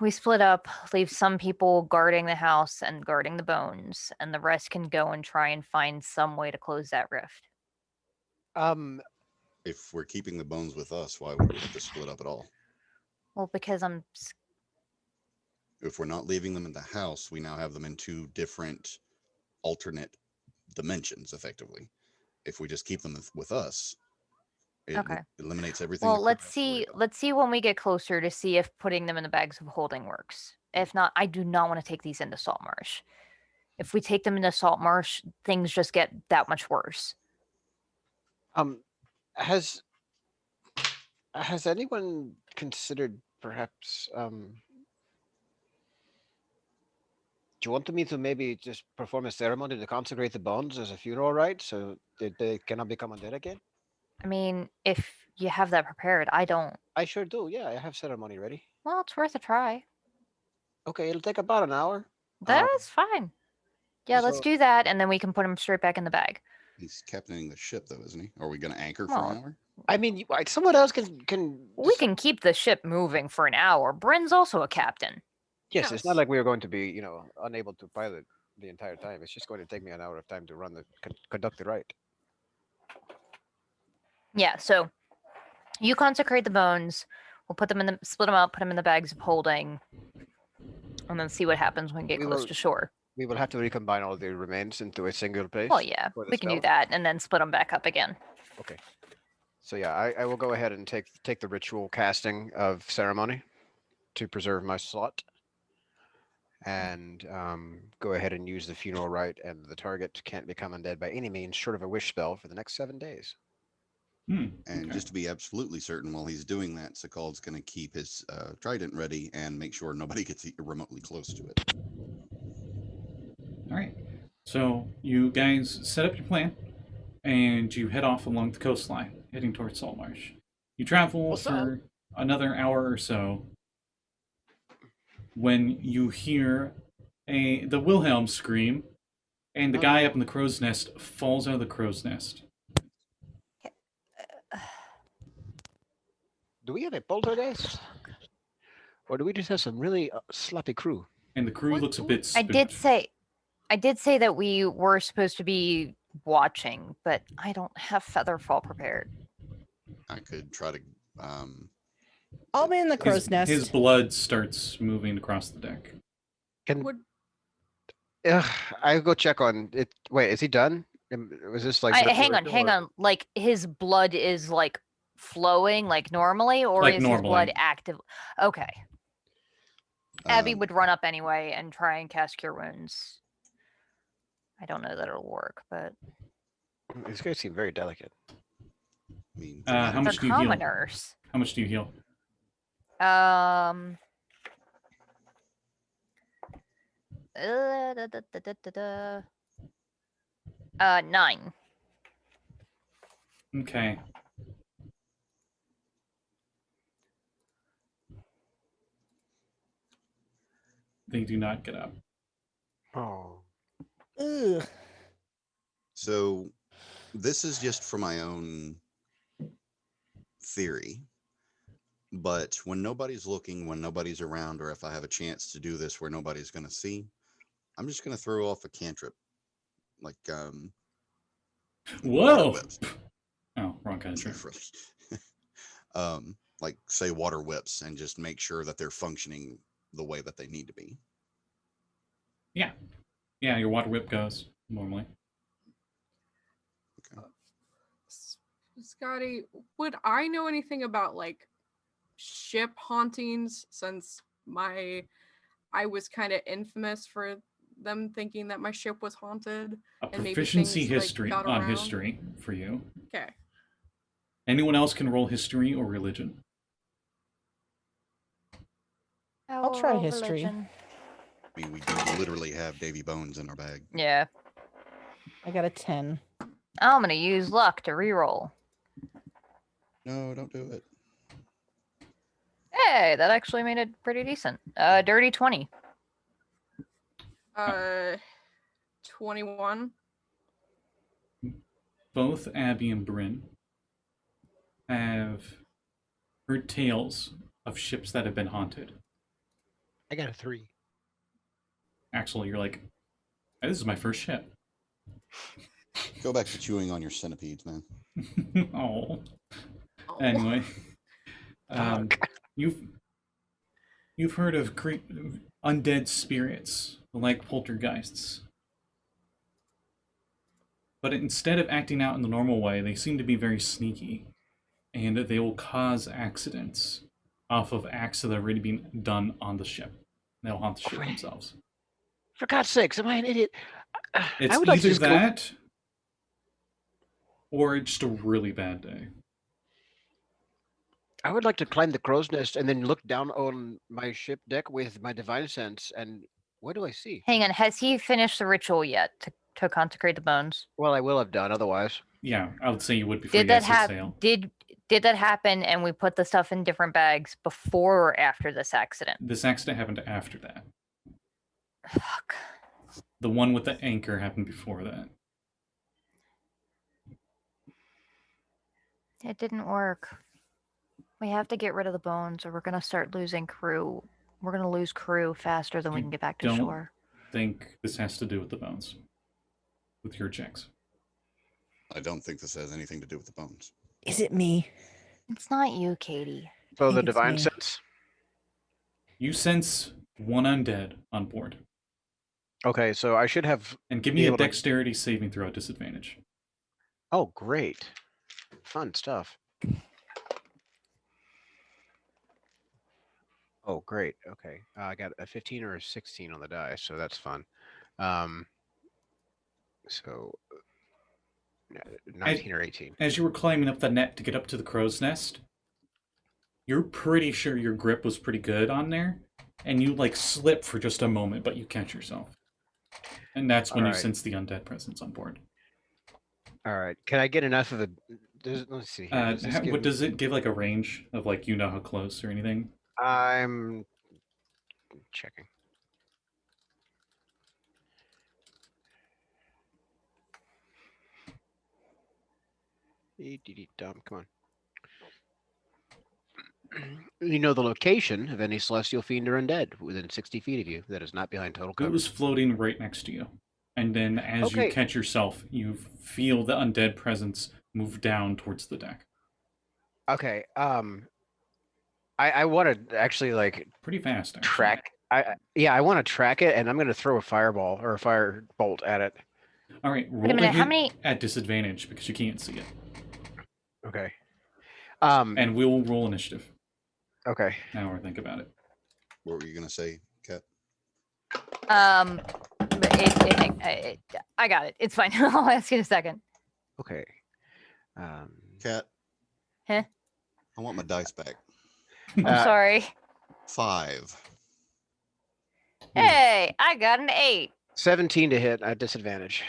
we split up, leave some people guarding the house and guarding the bones, and the rest can go and try and find some way to close that rift. If we're keeping the bones with us, why would we have to split up at all? Well, because If we're not leaving them in the house, we now have them in two different alternate dimensions, effectively. If we just keep them with us, it Okay. eliminates everything. well, that let's Bryn has to worry see. about. Let's see when we get closer to see if putting them in the bags of holding works. If not, I do not want to take these into Saltmarsh. If we take them into Saltmarsh, things just get that much worse. Has anyone considered perhaps do you want me to maybe just perform a ceremony to consecrate the bones as a funeral rite so that they cannot become undead again? I mean, if you have that prepared, I don't. I sure do. Yeah, I have ceremony ready. Well, it's worth a try. Okay, it'll take about an hour. That's fine. Yeah, let's so- do that, and then we can put them straight back in the bag. He's captaining the ship, though, isn't he? Are we going to anchor for Well, an hour? I mean, someone else can. We can keep the ship moving for an hour. Bryn's also a captain. Yes, it's not Yes. like we are going to be, unable to pilot the entire time. It's just going to take me an hour of time to run conduct the rite. Yeah, so you consecrate the bones. We'll put them split them up, put them in the bags of holding, and then see what happens when we get We close will- to shore. We will have to recombine all the remains into a single place. Well, yeah, for the we can do spell. that, and then split them back up again. Okay. So yeah, I will go ahead and take the ritual casting of ceremony to preserve my slot, and go ahead and use the funeral rite, and the target can't become undead by any means short of a wish spell for the next 7 days. And Okay. just to be absolutely certain, while he's doing that, Sekald's going to keep his trident ready and make sure nobody gets remotely close to it. All right. So you guys set up your plan, and you head off along the coastline, heading towards Saltmarsh. You travel What's for another hour or so when you hear the Wilhelm scream, and the Oh, guy no. up in the crow's nest falls out of the crow's nest. Do we have a poltergeist? Or do we just have some really sloppy crew? And the crew What? looks a bit I spooked. did say that we were supposed to be watching, but I don't have Featherfall prepared. I could try to. I'll be in the His, crow's nest. his blood starts moving across the deck. Can Would I go check on it? Wait, is he done? Was this like just a Hang ritual or- on. Like his blood is like flowing like normally, or Like is his blood normally. active? Okay. Abby um, would run up anyway and try and cast Cure Wounds. I don't know that it'll work, but These guys seem very delicate. I mean, How they're much do you heal? commoners. How much do you heal? 9. Okay. They do not get up. Oh. Ugh. So this is just for my own theory. But when nobody's looking, when nobody's around, or if I have a chance to do this where nobody's going to see, I'm just going to throw off a cantrip. Like, water Whoa! whips. Oh, wrong kind of trick. Like, say, water whips, and just make sure that they're functioning the way that they need to be. Yeah. Yeah, your water whip goes normally. Scotty, would I know anything about like ship hauntings, since I was kind of infamous for them thinking that my ship was haunted? A And maybe proficiency things, like, history got on around? history for you. Okay. Anyone else can roll history or religion. I'll try history. I mean, we do literally have Davy Bones in our bag. Yeah. I got a 10. I'm gonna use luck to reroll. No, don't do it. Hey, that actually made it pretty decent. Dirty 20. 21. Both Abby and Bryn have heard tales of ships that have been haunted. I got a 3. Axel, you're like, "Hey, this is my first ship." Go back to chewing on your centipedes, man. Oh. Oh. Anyway, Fuck. you've heard of undead spirits like poltergeists, but instead of acting out in the normal way, they seem to be very sneaky, and they will cause accidents off of acts that are already being done on the ship. They'll haunt the ship Right. themselves. For God's sakes, am I an idiot? It's I would like to either just go. that or just a really bad day. I would like to climb the crow's nest and then look down on my ship deck with my divine sense, and what do I see? Hang on, has he finished the ritual yet to consecrate the bones? Well, I will have done otherwise. Yeah, I would say you would before you Did that guys set happen? sail. Did that happen? And we put the stuff in different bags before or after this accident? This accident happened after that. Fuck. The one with the anchor happened before that. It didn't work. We have to get rid of the bones, or we're gonna start losing crew. We're gonna lose crew faster than we You can get back to don't- shore. Think this has to do with the bones. With your checks. I don't think this has anything to do with the bones. Is it me? It's not you, Katie. So think the it's divine me. sense. You sense one undead on board. Okay, so I should have. And give Be me a able to- dexterity saving throw at disadvantage. Oh, great, fun stuff. Oh, great. Okay, I got a 15 or a 16 on the die, so that's fun. So 19 or 18. As you were climbing up the net to get up to the crow's nest, you're pretty sure your grip was pretty good on there, and you like slip for just a moment, but you catch yourself. And that's when you Alright. sense the undead presence on board. All right, can I get enough of a? Let's see. Here. Does this give What me- does it give, like a range of like you know how close or anything? I'm checking. Dumb, come on. You know the location of any celestial fiend or undead within 60 feet of you that is not behind total It cover. was floating right next to you. And then as you Okay. catch yourself, you feel the undead presence move down towards the deck. Okay. I want to actually like Pretty fast, actually. track. I want to track it, and I'm going to throw a fireball or a fire bolt at it. All right, roll Wait a minute, to how hit many- at disadvantage because you can't see it. Okay. And we'll roll initiative. Okay. Now or think about it. What were you gonna say, Kat? I got it. It's fine. I'll ask you in a second. Okay. Kat? Huh? I want my dice back. I'm Uh, sorry. 5. Hey, I got an 8. 17 to hit at disadvantage.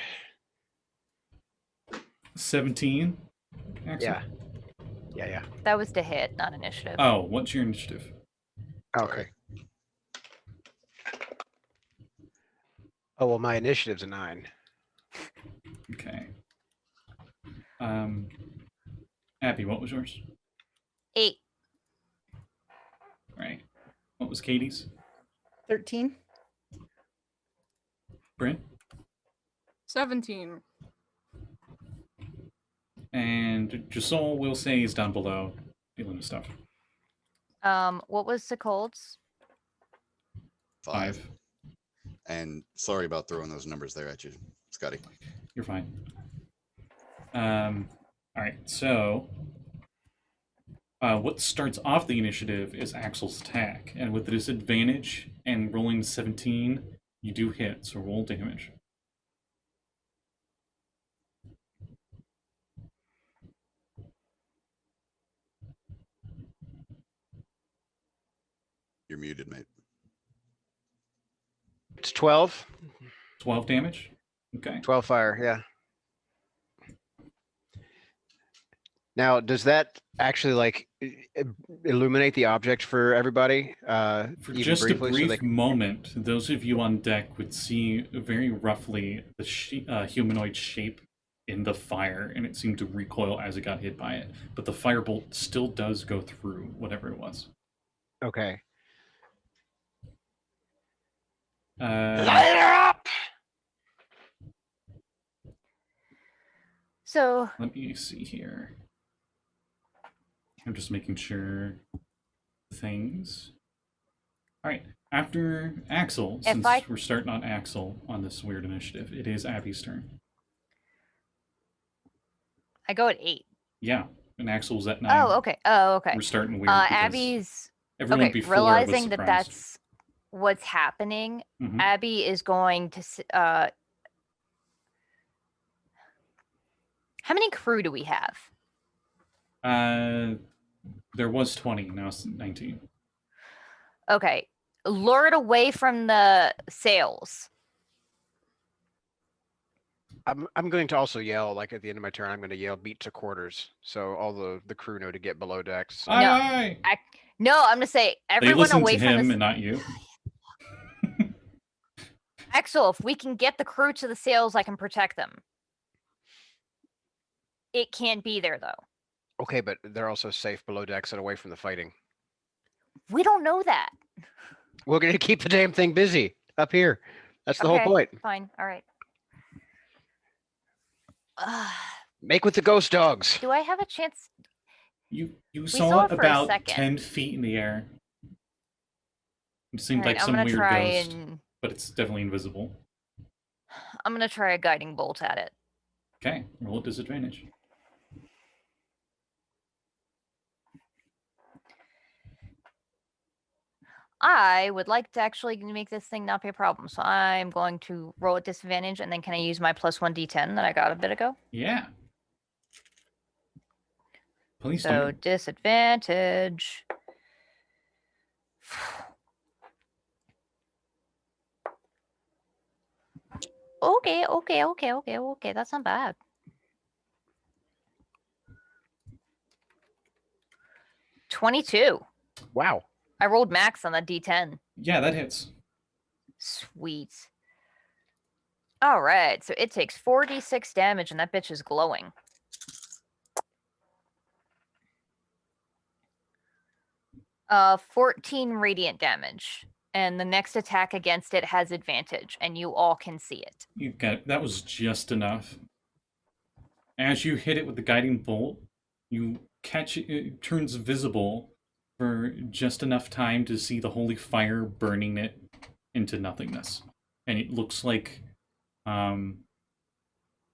17. Axel? Yeah. Yeah. That was to hit, not initiative. Oh, what's your initiative? Okay. Oh well, my initiative's a 9. Okay. Abby, what was yours? 8. All right. What was Katie's? 13. Bryn? 17. And Josul, we'll say, is down below dealing with stuff. What was Sekold's? 5. And sorry about throwing those numbers there at you, Scotty. You're fine. All right, so what starts off the initiative is Axel's attack, and with the disadvantage and rolling 17, you do hit, so roll damage. You're muted, mate. It's 12. 12 damage? Okay. 12 fire. Yeah. Now, does that actually like illuminate the object for everybody? For Even just briefly, a so they brief can... moment, those of you on deck would see very roughly the humanoid shape in the fire, and it seemed to recoil as it got hit by it. But the firebolt still does go through whatever it was. Okay. Uh, up! So let me see here. I'm just making sure things. All right. After Axel, since we're starting on Axel on this weird initiative, it is Abby's turn. I go at 8. Yeah, and Axel's at 9. Oh, okay. Oh, okay. We're starting weird because Abby's everyone okay. before Realizing was that surprised. that's what's happening, Mhm. Abby is going to. How many crew do we have? There was 20, now it's 19. Okay, lure it away from the sails. I'm going to also yell, like at the end of my turn, I'm going to yell beat to quarters. So all the crew know to get below decks. Aye, aye. No, I'm gonna say They everyone listen away to from him the and not you. Axel, if we can get the crew to the sails, I can protect them. It can't be there though. Okay, but they're also safe below decks and away from the fighting. We don't know that. We're going to keep the damn thing busy up here. That's the whole point. Fine. All right. Make with the ghost dogs. Do I have a chance? You saw saw it it for a about second. 10 feet in the air. It seemed Alright, like I'm some gonna weird try ghost, and but it's definitely invisible. I'm gonna try a guiding bolt at it. Okay, roll at disadvantage. I would like to actually make this thing not be a problem, so I'm going to roll at disadvantage, and then can I use my +1 d10 that I got a bit ago? Yeah. Please So don't. disadvantage. Okay. That's not bad. 22. Wow. I rolled max on the d10. Yeah, that hits. Sweet. All right, so it takes 46 damage, and that bitch is glowing. Uh, 14 radiant damage, and the next attack against it has advantage, and you all can see it. You got that was just enough. As you hit it with the guiding bolt, you catch it, it turns visible for just enough time to see the holy fire burning it into nothingness. And it looks like an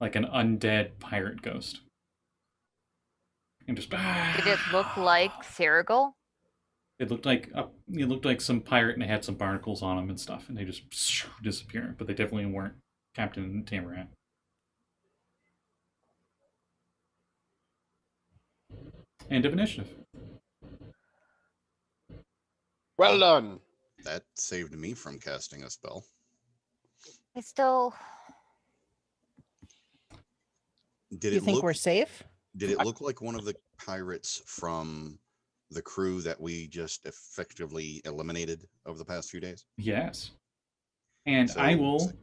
undead pirate ghost. And just Did it look like Serigal? It looked like some pirate and it had some barnacles on them and stuff, and they just disappear. But they definitely weren't Captain Tamaran. End of initiative. Well done. That saved me from casting a spell. I still. Did You it think look? we're safe? Did it look like one of the pirates from the crew that we just effectively eliminated over the past few days? Yes. And So- I will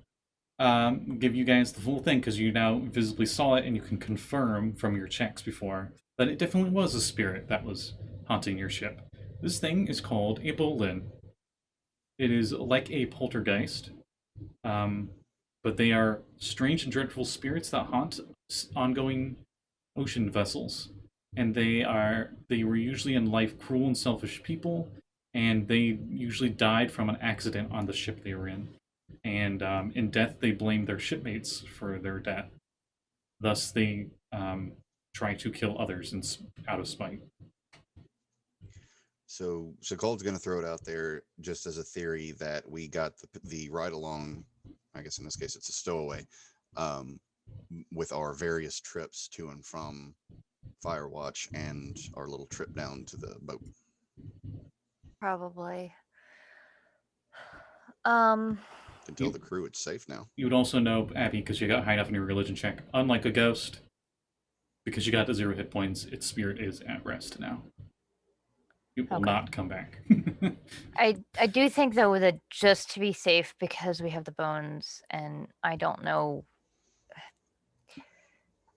give you guys the full thing because you now visibly saw it and you can confirm from your checks before that it definitely was a spirit that was haunting your ship. This thing is called a Borland. It is like a poltergeist, but they are strange and dreadful spirits that haunt ongoing ocean vessels. And they were usually in life cruel and selfish people, and they usually died from an accident on the ship they were in. And in death, they blame their shipmates for their death. Thus, they try to kill others out of spite. So Sekold's going to throw it out there just as a theory that we got the ride along. I guess in this case it's a stowaway, with our various trips to and from Firewatch and our little trip down to the boat. Probably. Can tell the crew it's safe now. You would also know, Abby, because you got high enough in your religion check, unlike a ghost, Because you got to 0 hit points, its spirit is at rest now. It will Okay. not come back. I do think though that just to be safe, because we have the bones, and I don't know.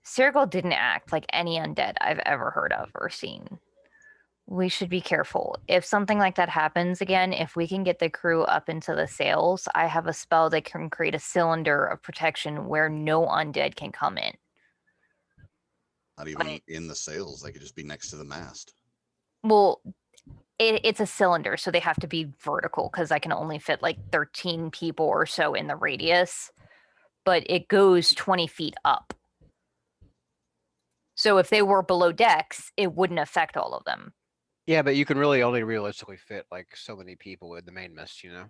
Sekald didn't act like any undead I've ever heard of or seen. We should be careful. If something like that happens again, if we can get the crew up into the sails, I have a spell that can create a cylinder of protection where no undead can come in. Not even in the sails. They could just be next to the mast. Well, it's a cylinder, so they have to be vertical because I can only fit like 13 people or so in the radius, but it goes 20 feet up. So if they were below decks, it wouldn't affect all of them. Yeah, but you can really only realistically fit like so many people in the main mist, you know?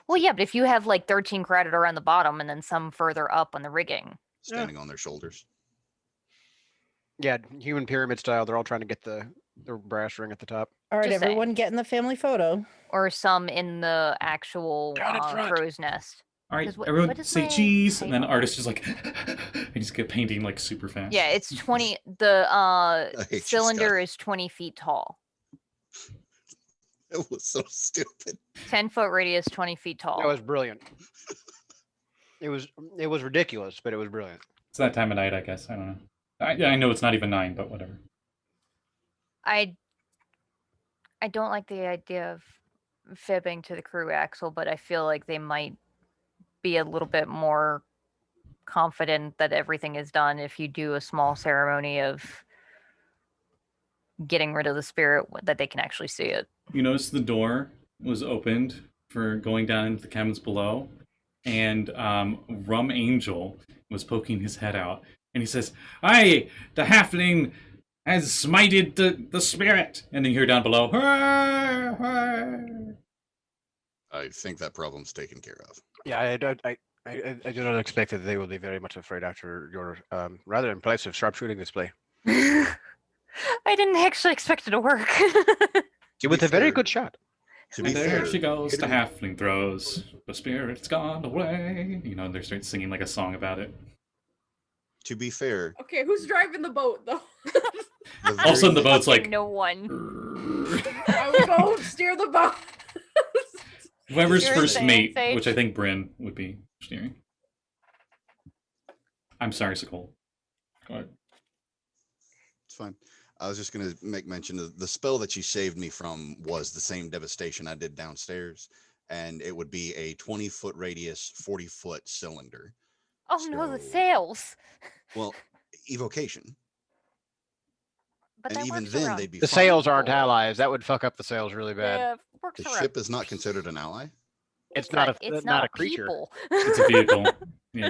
Well, yeah, but if you have like 13 crowded around the bottom and then some further up on the rigging. Standing on their shoulders. Yeah, human pyramid style. They're all trying to get the brass ring at the top. All right, Just saying. everyone, get in the family photo. Or some in the actual Down in front. crow's nest. All right, 'Cause what everyone is say my cheese, and then title? artist is like, and he's get painting like super fast. Yeah, it's 20. The hate you, cylinder Scott. is 20 feet tall. It was so stupid. 10-foot radius, 20 feet tall. That was brilliant. It was ridiculous, but it was brilliant. It's that time of night, I guess. I don't know. I know it's not even 9, but whatever. I don't like the idea of fibbing to the crew, Axel, but I feel like they might be a little bit more confident that everything is done if you do a small ceremony of getting rid of the spirit, that they can actually see it. You notice the door was opened for going down into the cabins below, and Rum Angel was poking his head out, and he says, "Aye, the halfling has smited the spirit," and then you hear down below, "Hurr, hurr." I think that problem's taken care of. Yeah, I do not expect that they will be very much afraid after your rather impressive sharpshooting display. I didn't actually expect it to work. To With be a very fair- good shot. To be And there fair, she goes, the Hillary- halfling throws, the spirit's gone away. You know, and they start singing like a song about it. To be fair, Okay, who's driving the boat though? the All of a sudden the very- boat's like, no one. I will go steer the boat. whoever's You're first saying, mate, Sage? which I think Bryn would be steering. I'm sorry, Sekald. Go ahead. It's fine. I was just going to make mention of the spell that you saved me from was the same devastation I did downstairs, and it would be a 20-foot radius, 40-foot cylinder. Oh no, the So- sails. Well, evocation. But And that even works then, around they'd be The fine. sails aren't allies. That would fuck up the sails really bad. Yeah, works The around. ship is not considered an ally. It's not a creature. People. It's a vehicle. Yeah.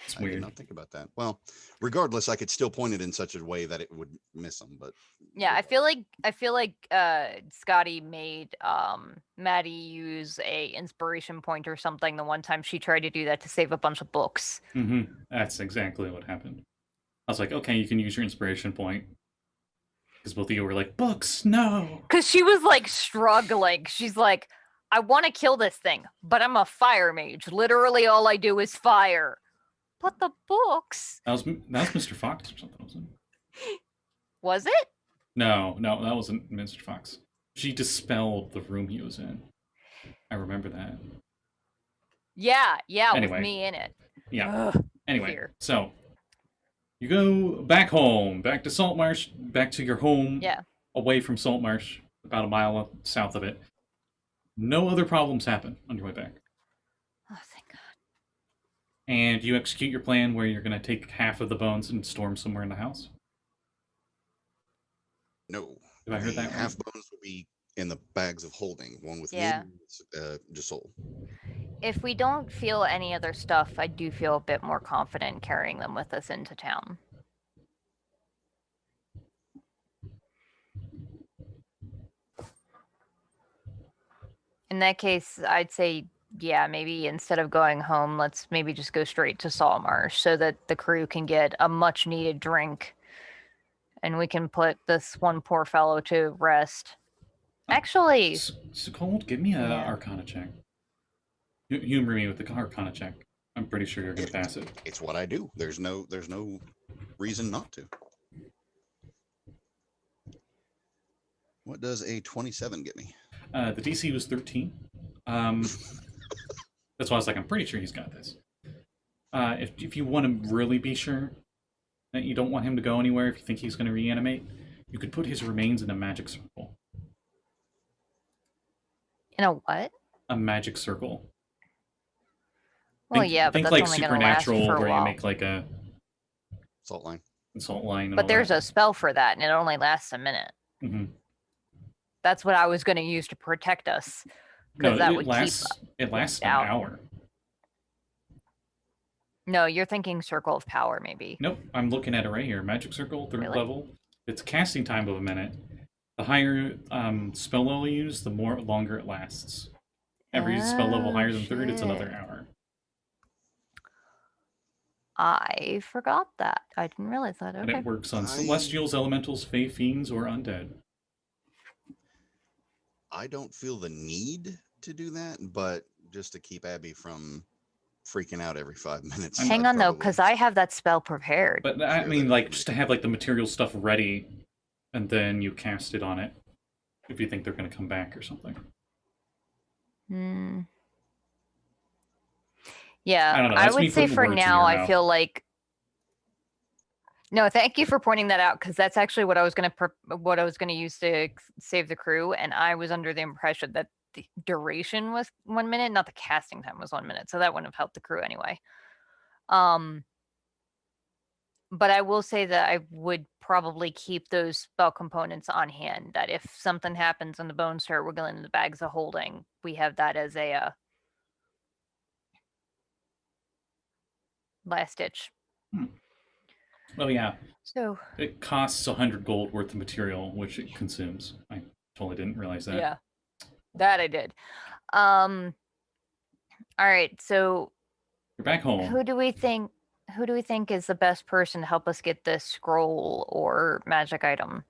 It's I did weird. not think about that. Well, regardless, I could still point it in such a way that it would miss them. But Yeah, I feel like Scotty made Maddie use a inspiration point or something the one time she tried to do that to save a bunch of books. That's exactly what happened. I was like, okay, you can use your inspiration point. Because both of you were like, books, no. Cause she was like struggling. She's like, I want to kill this thing, but I'm a fire mage. Literally all I do is fire. But the books. That was Mr. Fox or something, wasn't it? Was it? No, that wasn't Mr. Fox. She dispelled the room he was in. I remember that. Yeah, Anyway. with me in it. Yeah. Ugh, Anyway, fear. so you go back home, back to Saltmarsh, back to your home, Yeah. away from Saltmarsh, about a mile south of it. No other problems happen on your way back. Oh, thank God. And you execute your plan where you're going to take half of the bones and store them somewhere in the house. no, Have I heard the that right? half bones will be in the bags of holding. One with Yeah. me, Josul. If we don't feel any other stuff, I do feel a bit more confident carrying them with us into town. In that case, I'd say, yeah, maybe instead of going home, let's maybe just go straight to Saltmarsh so that the crew can get a much needed drink and we can put this one poor fellow to rest. Actually, Sekald, give me a Yeah. Arcana check. Humor me with the Arcana check. I'm pretty sure you're going to pass it. It's what I do. There's no reason not to. What does a 27 get me? The DC was 13. That's why I was like, I'm pretty sure he's got this. If you want to really be sure that you don't want him to go anywhere, if you think he's going to reanimate, you could put his remains in a magic circle. In a what? A magic circle. Well, Think- yeah, but think that's like only going to last Supernatural, for a where while. you make like a Salt line. salt line. And But all there's that. a spell for that, and it only lasts a minute. Mm-hmm. That's what I was going to use to protect us. No, Because that it would lasts. It lasts an out. hour. No, you're thinking Circle of Power, maybe. Nope, I'm looking at it right here. Magic circle, 3rd Really? level. It's casting time of a minute. The higher spell level you use, the longer it lasts. Every spell level higher than 3rd, it's another shit. hour. I forgot that. I didn't realize that. And Okay. it works on I- celestials, elementals, fey, fiends, or undead. I don't feel the need to do that, but just to keep Abby from freaking out every 5 minutes. Hang I'd on, though, probably because I have that spell prepared. But I Sure, mean, that like, would just to make have like the material stuff ready, and then you cast it on it if you think they're going to come back or something. Hmm. Yeah, I don't know, I that's me would say putting for words in now, your I mouth. feel like. No, thank you for pointing that out, because that's actually what I was gonna use to save the crew, and I was under the impression that the duration was 1 minute, not the casting time was 1 minute, so that wouldn't have helped the crew anyway. But I will say that I would probably keep those spell components on hand. That if something happens and the bones start wiggling in the bags of holding, we have that as a last ditch. Oh yeah, So it costs 100 gold worth of material, which it consumes. I totally didn't realize that. yeah, that I did. All right, so You're back home. who do we think is the best person to help us get this scroll or magic item?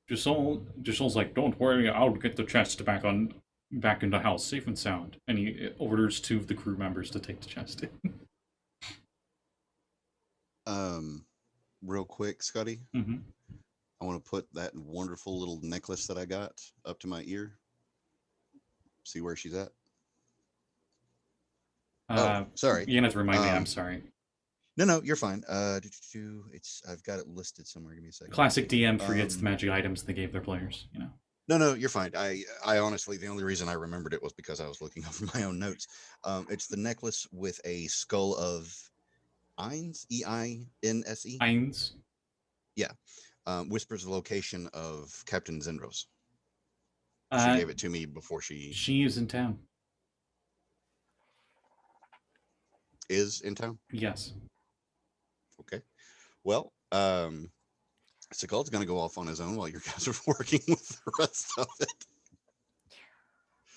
Josul's like, don't worry, I'll get the chest back in the house, safe and sound. And he orders 2 of the crew members to take the chest in. Real quick, Scotty, Mm-hmm. I want to put that wonderful little necklace that I got up to my ear. See where she's at. Sorry. You're gonna have to remind me. I'm Um, sorry. No, you're fine. It's I've got it listed somewhere. Give me a second. Classic DM forgets the um, magic items they gave their players. You know. No, you're fine. I honestly, the only reason I remembered it was because I was looking over my own notes. It's the necklace with a skull of Eins, E-I-N-S-E. Eins. Whispers the location of Captain Zenros. She Uh, gave it to me before she she is in town. is in town. Yes. Okay. Well, Sekald's gonna go off on his own while you guys are working with the rest of it.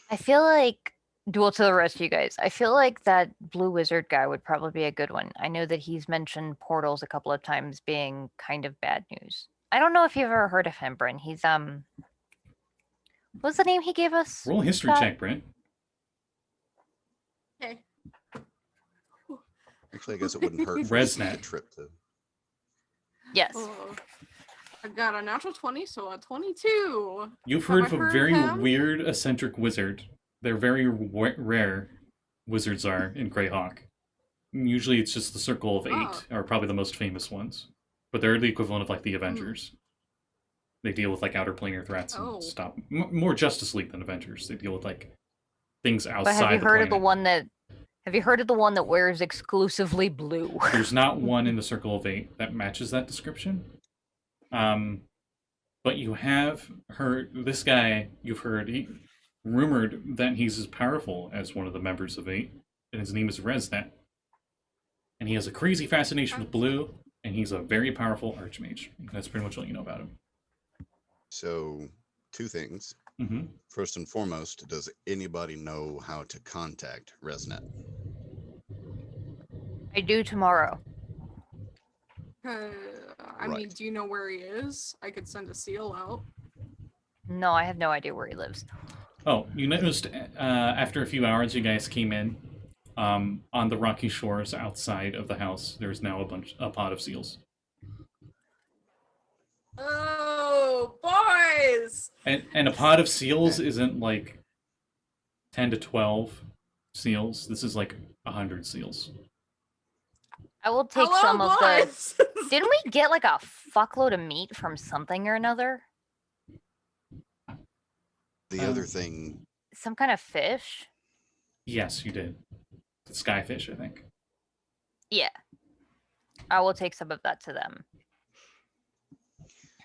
I feel like duel to the rest of you guys. I feel like that blue wizard guy would probably be a good one. I know that he's mentioned portals a couple of times being kind of bad news. I don't know if you've ever heard of him, Bryn. He's what's the name he gave us? Roll a history Scott? check, Brent. Okay. Actually, I guess it wouldn't hurt for us to take a Resnet. trip to. Yes. Oh, I got a natural 20, so a 22. You've Have heard I of a heard of very him? weird eccentric wizard. They're very rare. Wizards are in Greyhawk. Usually, it's just the Circle of 8 Oh. are probably the most famous ones, but they're the equivalent of like the Avengers. They deal with like outer planar threats and Oh. stop more Justice League than Avengers. They deal with like things outside. But have you the heard of the planet. one that wears exclusively blue? There's not one in the Circle of 8 that matches that description. But you have heard this guy. You've heard rumored that he's as powerful as one of the members of 8, and his name is Resnet. And he has a crazy fascination with blue, and he's a very powerful archmage. That's pretty much all you know about him. So, 2 things. Mm-hmm. First and foremost, does anybody know how to contact Resnet? I do tomorrow. I mean, Right. do you know where he is? I could send a seal out. No, I have no idea where he lives. Oh, you noticed after a few hours, you guys came in. On the rocky shores outside of the house, there's now a pod of seals. Oh, boys! And a pod of seals isn't like 10 to 12 seals. This is like 100 seals. I will take Hello, some of the. boys! Didn't we get like a fuckload of meat from something or another? The other thing, Some kind of fish? Yes, you did. Skyfish, I think. Yeah. I will take some of that to them.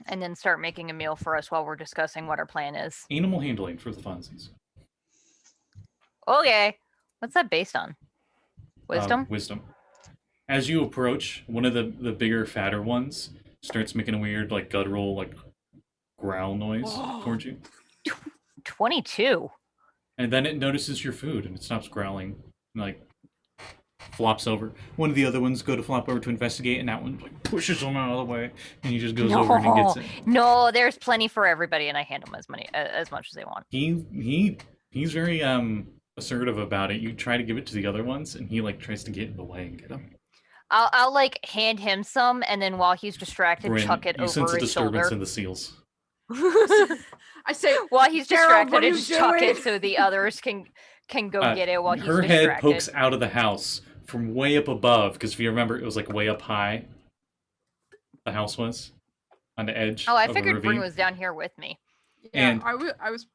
And then start making a meal for us while we're discussing what our plan is. Animal handling for the funsies. Okay. What's that based on? Wisdom? Wisdom. As you approach, one of the bigger, fatter ones starts making a weird, like, guttural, like, growl noise towards you. 22. And then it notices your food and it stops growling. And, like, flops over. One of the other ones go to flop over to investigate, and that one like pushes him out of the way, and he just goes over and he gets it. No, there's plenty for everybody, and I hand them as much as they want. He's very assertive about it. You try to give it to the other ones, and he like tries to get in the way and get them. I'll like hand him some, and then while he's distracted, Bryn, chuck it you over sense a his disturbance shoulder. in the seals. I say, While he's Gerald, what distracted, are I you just chuck doing? it so the others can go get it while he's Her distracted. head pokes out of the house from way up above, because if you remember, it was like way up high. The house was on the edge. Oh, I of a figured Bryn ravine. was down here with me. yeah, And- I was.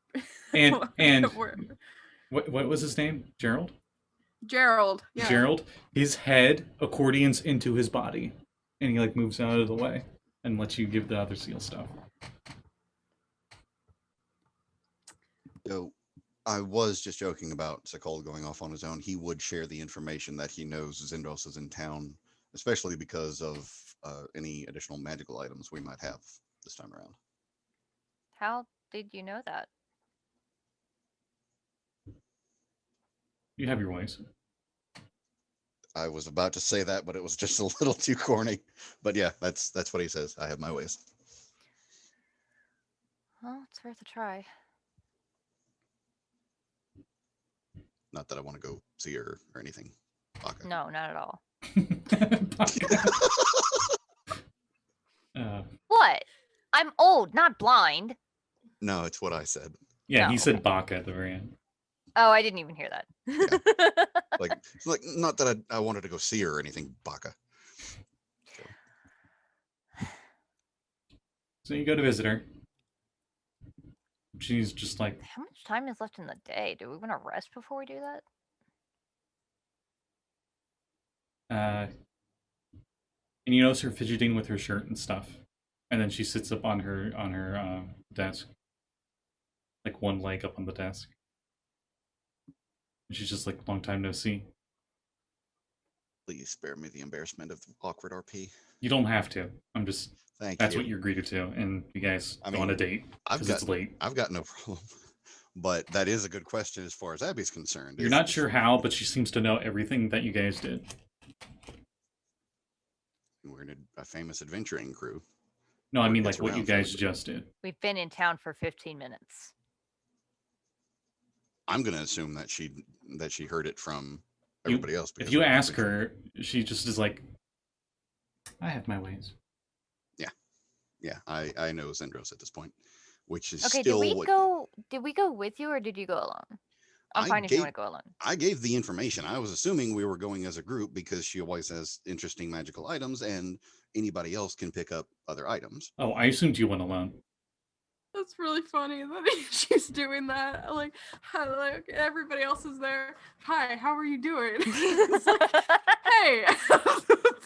and Where- what was his name? Gerald. Gerald. Yeah. Gerald. His head accordions into his body, and he like moves out of the way and lets you give the other seal stuff. so I was just joking about Sekald going off on his own. He would share the information that he knows Zindros is in town, especially because of any additional magical items we might have this time around. How did you know that? You have your ways. I was about to say that, but it was just a little too corny. But yeah, that's what he says. I have my ways. Well, it's worth a try. Not that I want to go see her or anything. Baka. No, not at all. What? I'm old, not blind. No, it's what I said. Yeah, No. he said Baka at the very end. Oh, I didn't even hear that. Like not that I wanted to go see her or anything, Baka. So you go to visit her. She's just like, How much time is left in the day? Do we want to rest before we do that? and you notice her fidgeting with her shirt and stuff, and then she sits up on her desk, like one leg up on the desk, and she's just like, long time no see. Please spare me the embarrassment of the awkward RP. You don't have to. I'm just. That's What you're greeted to, and you guys go on a date because it's late. I've got no problem. But that is a good question as far as Abby's concerned. You're not sure how, but she seems to know everything that you guys did. We're in a famous adventuring crew. No, I mean It's like what you around guys family. just did. We've been in town for 15 minutes. I'm going to assume that she heard it from You- everybody else. If because you of the ask adventure. her, she just is like, I have my ways. Yeah, I know Zindros at this point, which is Okay, still did we what go with you or did you go alone? I'm I fine if you gave- want to go alone. I gave the information. I was assuming we were going as a group because she always has interesting magical items, and anybody else can pick up other items. Oh, I assumed you went alone. That's really funny that she's doing that. Like everybody else is there. Hi, how are you doing? It's like, hey.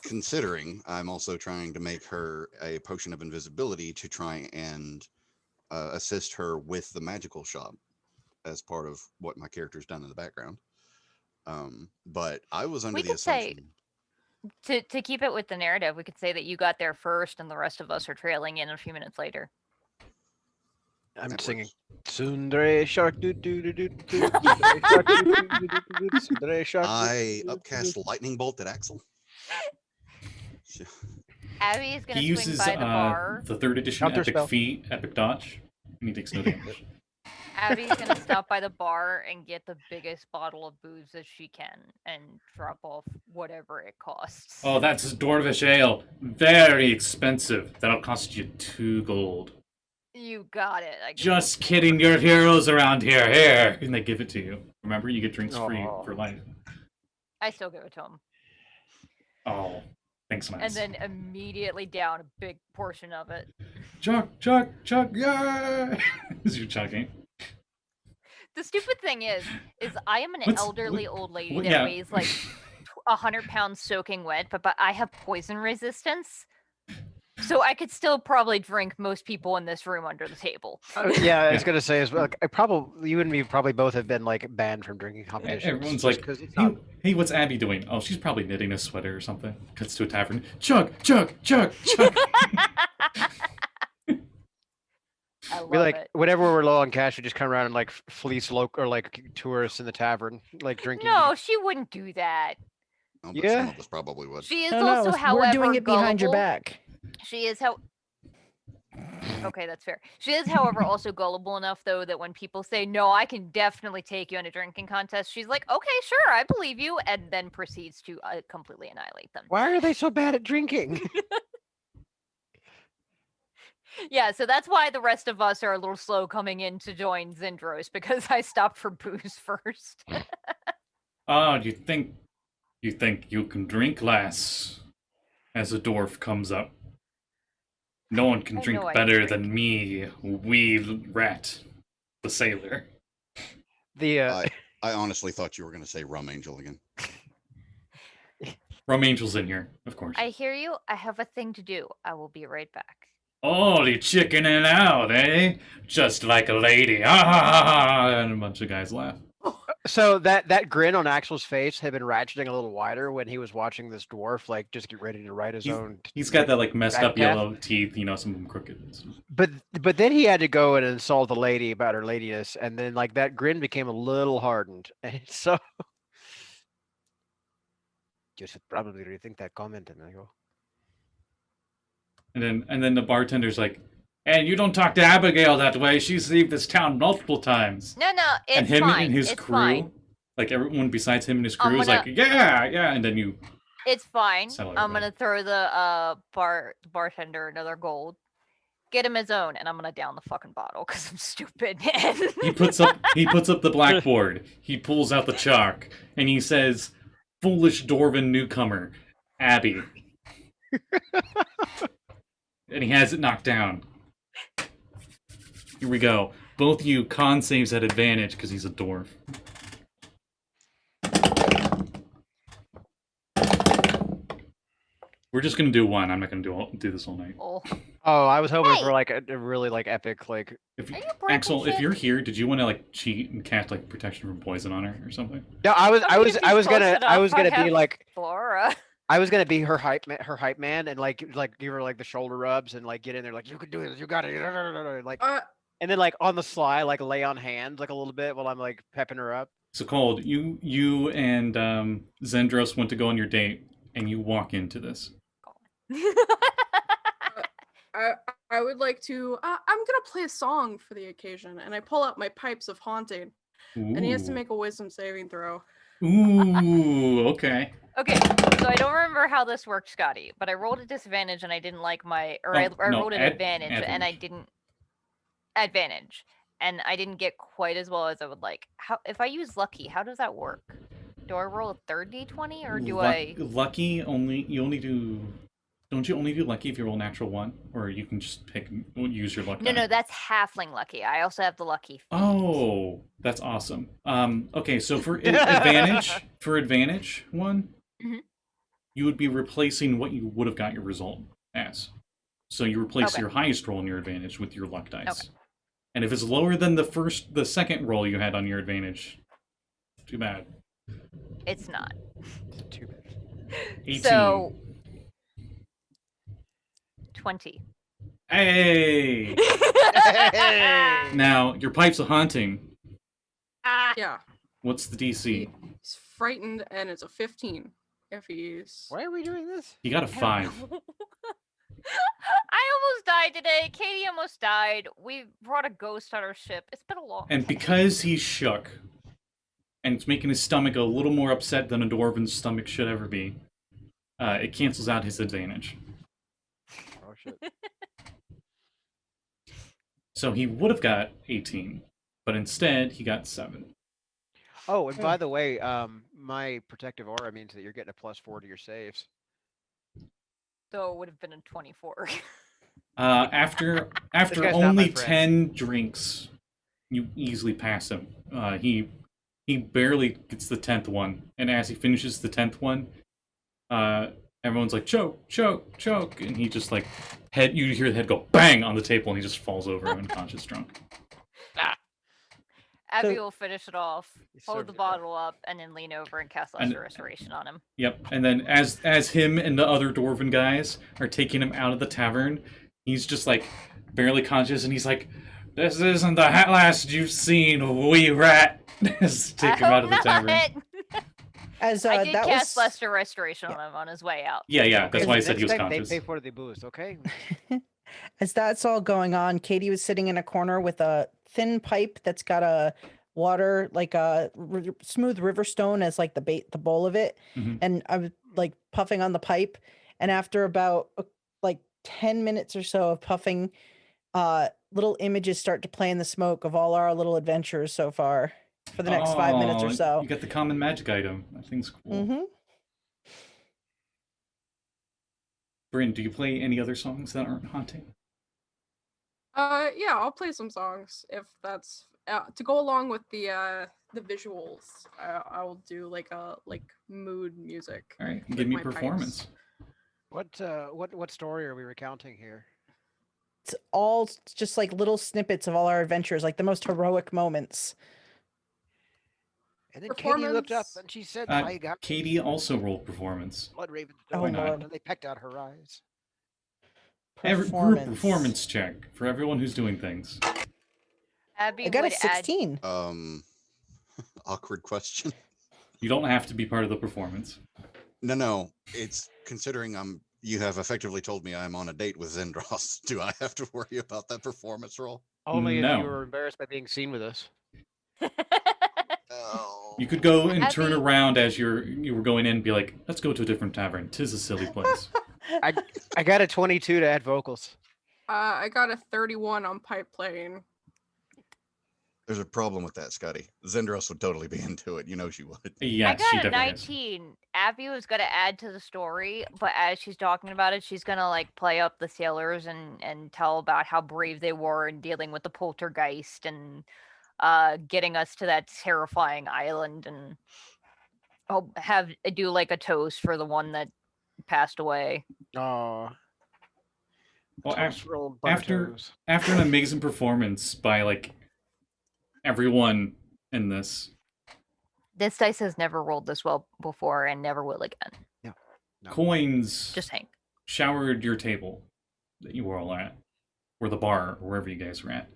Considering I'm also trying to make her a potion of invisibility to try and assist her with the magical shop as part of what my character's done in the background. But I was under We the could say- assumption. To keep it with the narrative, we could say that you got there first and the rest of us are trailing in a few minutes later. I'm That singing works. Sundre shark doo doo doo doo doo Sundre shark doo doo doo doo doo Sundre shark. I upcast lightning bolt at Axel. Abby is He going to swing uses by the bar. the 3rd edition Counter epic spell. feat, epic dodge, and he takes no damage. Abby's gonna stop by the bar and get the biggest bottle of booze that she can and drop off whatever it costs. Oh, that's Dwarvish ale. Very expensive. That'll cost you 2 gold. You got it. I give Just her- kidding, you're heroes around here. Here. And they give it to you. Remember, you get drinks free Aw. for life. I still give it to him. Oh, thanks, nice. And then immediately down a big portion of it. Chug, yeah! As you're chugging. The stupid thing is I am an What's- elderly old lady what- that yeah. weighs like 100 pounds soaking wet, but I have poison resistance. So I could still probably drink most people in this room under the table. Yeah, I was gonna say as well. Like, you and me probably both have been like banned from drinking competitions. Everyone's just like, 'cause it's hey, not- hey, what's Abby doing? Oh, she's probably knitting a sweater or something. Cuts to a tavern. Chug, chug, chug, chug. I love we like it. whenever we're low on cash, we just come around and like fleece local or like tourists in the tavern, like drinking. No, she wouldn't do that. No, but Yeah. some of us probably would. She is No, also, however, we're doing it behind your gullible. back. She is how. Okay, that's fair. She is, however, also gullible enough though that when people say no, I can definitely take you in a drinking contest, she's like, okay, sure, I believe you, and then proceeds to completely annihilate them. Why are they so bad at drinking? Yeah, so that's why the rest of us are a little slow coming in to join Zindros because I stopped for booze first. Oh, you think you can drink, lass? As a dwarf comes up. No one can I drink know I better drink. than me, wee rat, the sailor. The I honestly thought you were going to say Rum Angel again. Rum Angel's in here, of course. I hear you. I have a thing to do. I will be right back. Holy chickening out, eh? Just like a lady. Ah, ha, ha, ha. And a bunch of guys laugh. so that grin on Axel's face had been ratcheting a little wider when he was watching this dwarf like just get ready to write his own. He's got that like messed up Backpath? yellow teeth, some of them crooked. and stuff. But then he had to go and insult the lady about her ladiness, and then like that grin became a little hardened, and so. You should probably rethink that comment, amigo. And then the bartender's like, and you don't talk to Abigail that way. She's leave this town multiple times. No, it's and him fine. and his it's crew, fine. like everyone besides him and his I'm crew is gonna- like, yeah, and then you It's fine. Settle I'm everybody. gonna throw the bartender another gold. Get him his own, and I'm gonna down the fucking bottle because I'm stupid. he puts up the blackboard. He pulls out the chalk and he says, "Foolish dwarven newcomer, Abby." And he has it knocked down. Here we go. Both of you con saves at advantage because he's a dwarf. We're just gonna do one. I'm not gonna do this all night. Oh, Oh, I was hoping Hey! for like a really like epic like. If Are you breaking Axel, if shit? you're here, did you want to like cheat and cast like protection from poison on her or something? No, I was If he's gonna close enough, I be have like Flora. I was gonna be her hype man and like give her like the shoulder rubs and like get in there like you can do this, you got it, like and then like on the sly like lay on hands like a little bit while I'm like pepping her up. So Cold, you and Zendros went to go on your date, and you walk into this. I would like to. I'm gonna play a song for the occasion, and I pull out my pipes of haunting, and he has to Ooh. make a wisdom saving throw. Ooh, okay. Okay, so I don't remember how this worked, Scotty, but I rolled a disadvantage and I didn't like my, or I no, rolled an advantage and I didn't advantage, and I didn't get quite as well as I would like. How if I use lucky? How does that work? Do I roll a third d20 or do I? Lucky you only do. Don't you only do lucky if you roll natural 1, or you can just use your luck? No, die? no, that's halfling lucky. I also have the lucky. Oh, that's awesome. Okay, so for advantage 1, Mhm. you would be replacing what you would have got your result as. So you replace Okay. your highest roll in your advantage with your luck dice. Okay. And if it's lower than the second roll you had on your advantage, too bad. It's not. Too bad. 18. So 20. Hey! Now, your pipes of haunting, Ah, Yeah, what's the DC? he's frightened, and it's a 15. If he's Why are we doing this? You got a I don't 5. know. I almost died today. Katie almost died. We brought a ghost on our ship. It's been a long And because he's shook, and it's making his stomach a little more upset than a dwarven's stomach should ever be, it cancels out his advantage. Oh shit. So he would have got 18, but instead he got 7. Oh, and by the way, my protective aura means that you're getting a +4 to your saves. So it would have been a 24. After guy's not my only friend. 10 drinks, you easily pass him. He barely gets the 10th one, and as he finishes the 10th one, everyone's like, choke, choke, choke, and he just like you hear the head go bang on the table, and he just falls over unconscious drunk. Abby So- will finish it off, He's hold served the it up. bottle up, and then lean over and cast And- Lesser Restoration on him. Yep, and then as him and the other dwarven guys are taking him out of the tavern, he's just like barely conscious, and he's like, "This isn't the last you've seen, wee rat." Just take him out of the tavern. As I did that cast was Lesser Restoration on him on his way out. Yeah, that's why I said he was Next time conscious. They pay for the booze, okay? as that's all going on, Katie was sitting in a corner with a thin pipe that's got a water, like a smooth river stone as like the bowl of it, Mhm. and I was like puffing on the pipe, and after about like 10 minutes or so of puffing, little images start to play in the smoke of all our little adventures so far for the next 5 minutes or Oh, so. You got the common magic item. That thing's cool. Mm-hmm. Bryn, do you play any other songs that aren't haunting? Yeah, I'll play some songs if that's to go along with the visuals. I'll do like a mood music. All right, with give me my pipes. performance. What story are we recounting here? It's all just like little snippets of all our adventures, like the most heroic moments. And then Katie looked up Performance. and she said, Uh, "I got Katie also rolled performance. blood ravens Oh, going Lord. on, and they pecked out her eyes." Every group performance check for everyone who's doing things. Abby I got a would add 16. Awkward question. You don't have to be part of the performance. No. It's considering you have effectively told me I'm on a date with Zendros. Do I have to worry about that performance roll? Only if No. you were embarrassed by being seen with us. Oh. You could go and turn Abby- around as you were going in and be like, let's go to a different tavern. 'Tis a silly place. I got a 22 to add vocals. I got a 31 on pipe playing. There's a problem with that, Scotty. Zendros would totally be into it. You know she would. Yes, I she got a definitely is. 19. Abby was gonna add to the story, but as she's talking about it, she's gonna like play up the sailors and tell about how brave they were in dealing with the poltergeist and getting us to that terrifying island, and do like a toast for the one that passed away. Oh, Well, rolled after toes. after an amazing performance by like everyone in this, This dice has never rolled this well before and never will again. No. coins Just Hank. showered your table that you were all at, or the bar, or wherever you guys were at.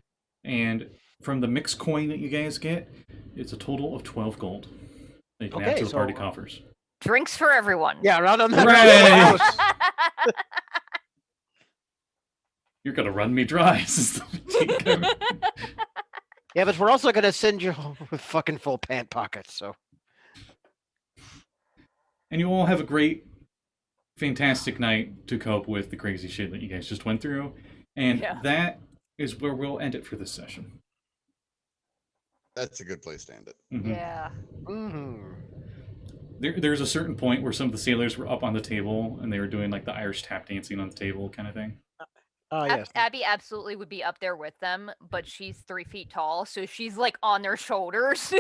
And from the mixed coin that you guys get, it's a total of 12 gold that you can add Okay, to the party so- coffers. Drinks for everyone. Yeah, round on that. Hooray! You're gonna run me dry. says the petite goat. Yeah, but we're also gonna send you home with fucking full pant pockets. So And you all have a great, fantastic night to cope with the crazy shit that you guys just went through. And Yeah. that is where we'll end it for this session. That's a good place to end it. Mhm. Yeah. There's a certain point where some of the sailors were up on the table and they were doing like the Irish tap dancing on the table kind of thing. oh yes, Abby absolutely would be up there with them, but she's 3 feet tall, so she's like on their shoulders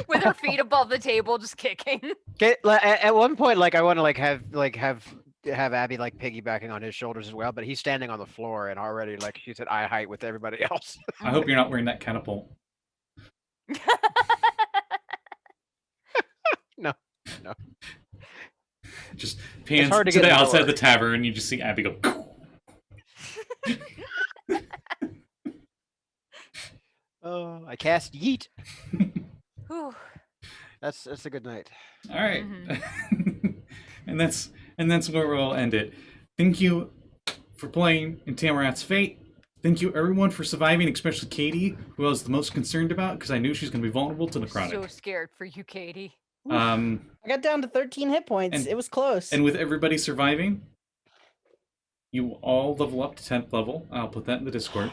with her feet above the table, just kicking. Okay, at one point, like I want to have Abby like piggybacking on his shoulders as well, but he's standing on the floor and already like she's at eye height with everybody else. I hope you're not wearing that catapult. No. Just pans hard to to get the a outside door. of the tavern and you just see Abby go. Oh, I cast yeet. Whew. That's a good night. All right. and that's where we'll end it. Thank you for playing in Tamarat's Fate. Thank you, everyone, for surviving, especially Katie, who I was the most concerned about because I knew she was going to be vulnerable to necrotic. So scared for you, Katie. Um, I got down to 13 hit points. And- It was close. and with everybody surviving, you all level up to 10th level. I'll put that in the Discord.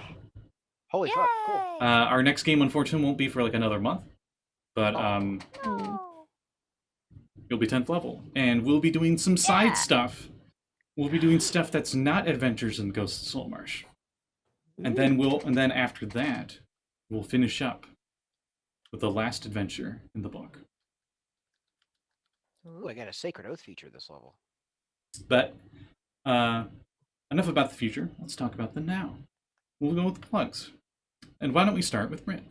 Holy fuck! Cool. Yay! Our next game, unfortunately, won't be for like another month, but No. you'll be 10th level, and we'll be doing some side Yeah. stuff. We'll be doing stuff that's not Adventures in Ghost of Saltmarsh, and then after that, we'll finish up with the last adventure in the book. Ooh, I got a Sacred Oath feature this level. But enough about the future. Let's talk about the now. We'll go with the plugs, and why don't we start with Bryn?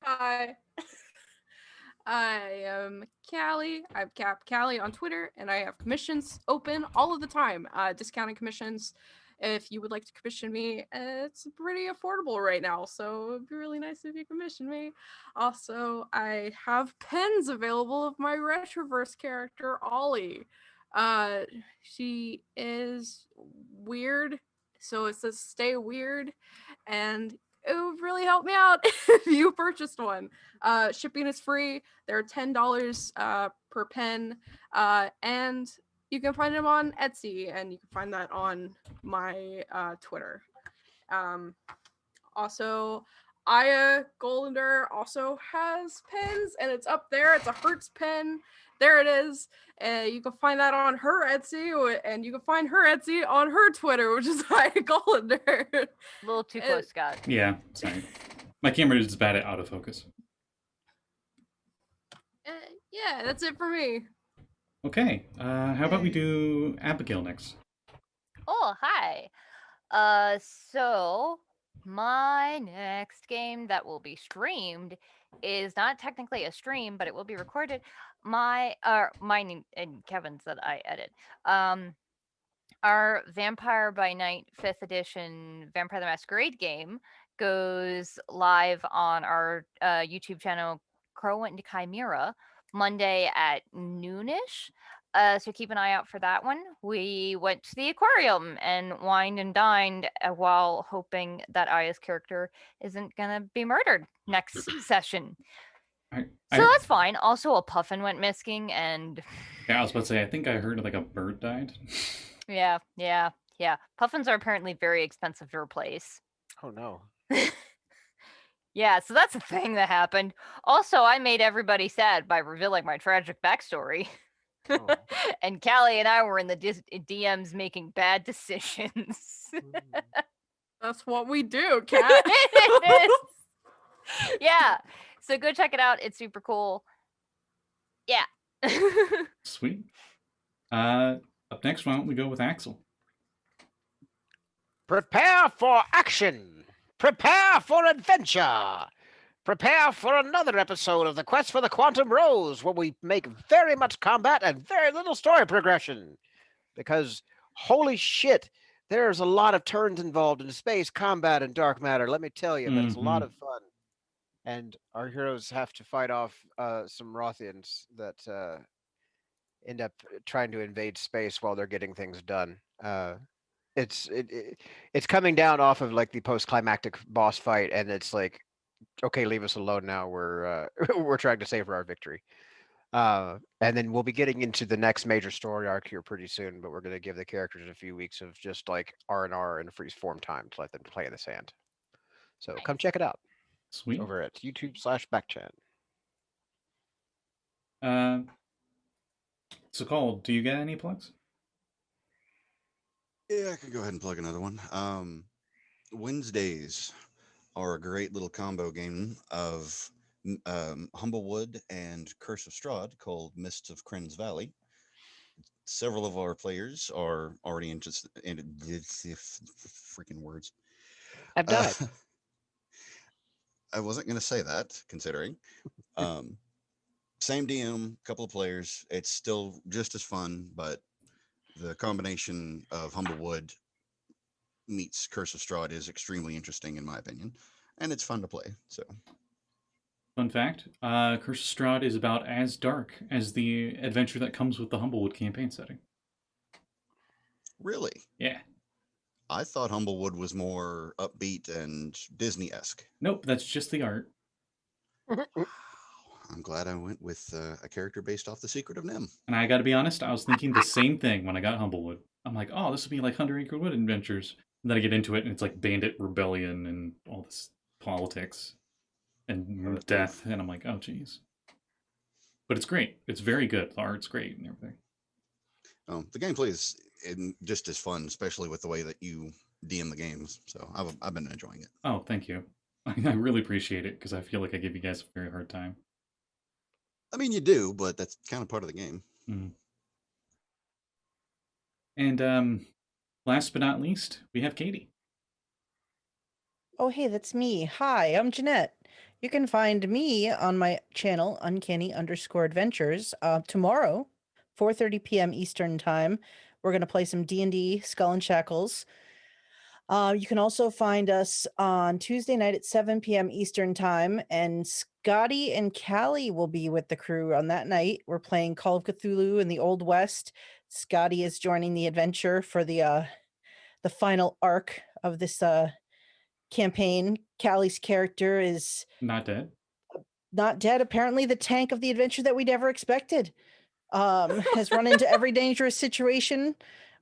Hi. I am Callie. I'm Callie on Twitter, and I have commissions open all of the time. Discounted commissions. If you would like to commission me, it's pretty affordable right now, so it'd be really nice if you commission me. Also, I have pens available of my Retroverse character, Ollie. She is weird, so it says stay weird, and it would really help me out if you purchased one. Shipping is free. They're $10 per pen, and you can find them on Etsy, and you can find that on my Twitter. Also, Aya Golender also has pens, and it's up there. It's a Hertz pen. There it is. You can find that on her Etsy, and you can find her Etsy on her Twitter, which is Aya Golender. A little too close, Scott. Yeah, sorry. My camera is bad at autofocus. Yeah, that's it for me. Okay, how about we do Abigail next? Oh, hi. So my next game that will be streamed is not technically a stream, but it will be recorded. Mine and Kevin's that I edit. Our Vampire by Night 5th edition Vampire the Masquerade game goes live on our YouTube channel, Crow and Chimera, Monday at noonish. So keep an eye out for that one. We went to the aquarium and wined and dined while hoping that Aya's character isn't gonna be murdered next session. So that's fine. Also, a puffin went missing, and Yeah, I was about to say, I think I heard like a bird died. yeah. Puffins are apparently very expensive to replace. Oh no. Yeah, so that's a thing that happened. Also, I made everybody sad by revealing my tragic backstory. Oh. And Callie and I were in the DMs making bad decisions. That's what we do, Cat. Yeah, so go check it out. It's super cool. Yeah. Sweet. Up next, why don't we go with Axel? Prepare for action! Prepare for adventure! Prepare for another episode of the Quest for the Quantum Rose, where we make very much combat and very little story progression. Because, holy shit, there's a lot of turns involved in space, combat, and dark matter, let me tell you, but it's a lot of fun. And our heroes have to fight off some Rothians that end up trying to invade space while they're getting things done. It's coming down off of like the post-climactic boss fight, and it's like, okay, leave us alone now. We're we're trying to savor our victory. And then we'll be getting into the next major story arc here pretty soon, but we're going to give the characters a few weeks of just like R&R and freeze form time to let them play in the sand. So come check it out. Sweet. Over at YouTube/Backchat. Sekald, do you get any plugs? Yeah, I could go ahead and plug another one. Wednesdays are a great little combo game of Humblewood and Curse of Strahd called Mists of Kryn's Valley. Several of our players are already interested in freaking words. I've done it. I wasn't going to say that, considering. Same DM, couple of players. It's still just as fun, but the combination of Humblewood meets Curse of Strahd is extremely interesting, in my opinion, and it's fun to play. So, Fun fact, Curse of Strahd is about as dark as the adventure that comes with the Humblewood campaign setting. Really? Yeah. I thought Humblewood was more upbeat and Disney-esque. Nope, that's just the art. I'm glad I went with a character based off The Secret of Nim. And I gotta be honest, I was thinking the same thing when I got Humblewood. I'm like, oh, this will be like 100 Acre Wood Adventures. And then I get into it, and it's like bandit rebellion and all this politics and death. And I'm like, oh, geez. But it's great. It's very good. The art's great and everything. The gameplay is just as fun, especially with the way that you DM the games. So I've been enjoying it. Oh, thank you. I really appreciate it because I feel like I give you guys a very hard time. I mean, you do, but that's kind of part of the game. Mm. And last but not least, we have Kade. Oh, hey, that's me. Hi, I'm Jeanette. You can find me on my channel, Uncanny_Adventures. Tomorrow, 4:30 p.m. Eastern Time, we're going to play some D&D Skull and Shackles. You can also find us on Tuesday night at 7 p.m. Eastern Time, and Scotty and Callie will be with the crew on that night. We're playing Call of Cthulhu in the Old West. Scotty is joining the adventure for the final arc of this campaign. Callie's character is Not dead. not dead. Apparently, the tank of the adventure that we never expected has run into every dangerous situation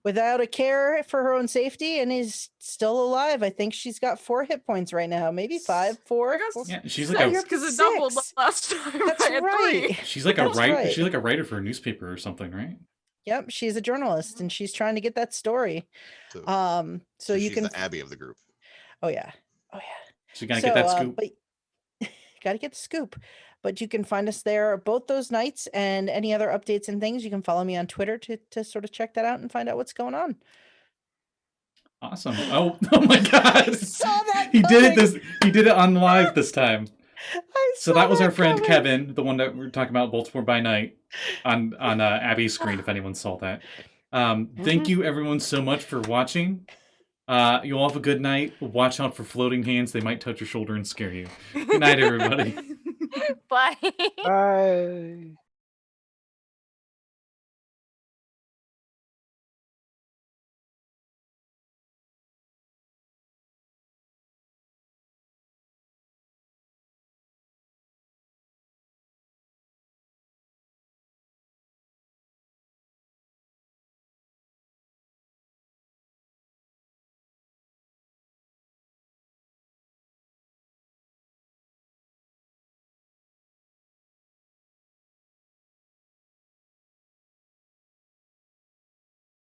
without a care for her own safety and is still alive. I think she's got 4 hit points right now, maybe 5, 4. I guess Yeah, she's No, like you're a because it doubled 6. last time. That's I had right. 3. she's like a That's writer. right. She's like a writer for a newspaper or something, right? Yep, she's a journalist and she's trying to get that story. So, So you she's can. the Abby of the group. Oh yeah, oh yeah. She gotta get that scoop. But gotta get the scoop. But you can find us there both those nights, and any other updates and things. You can follow me on Twitter to sort of check that out and find out what's going on. Awesome. Oh my God. saw that He did it coming. he did it on live this time. So saw that was our friend coming. Kevin, the one that we were talking about Baltimore by Night on Abby's screen, if anyone saw that. Thank you everyone so much for watching. You all have a good night. Watch out for floating hands. They might touch your shoulder and scare you. Good night, everybody. Bye. Bye.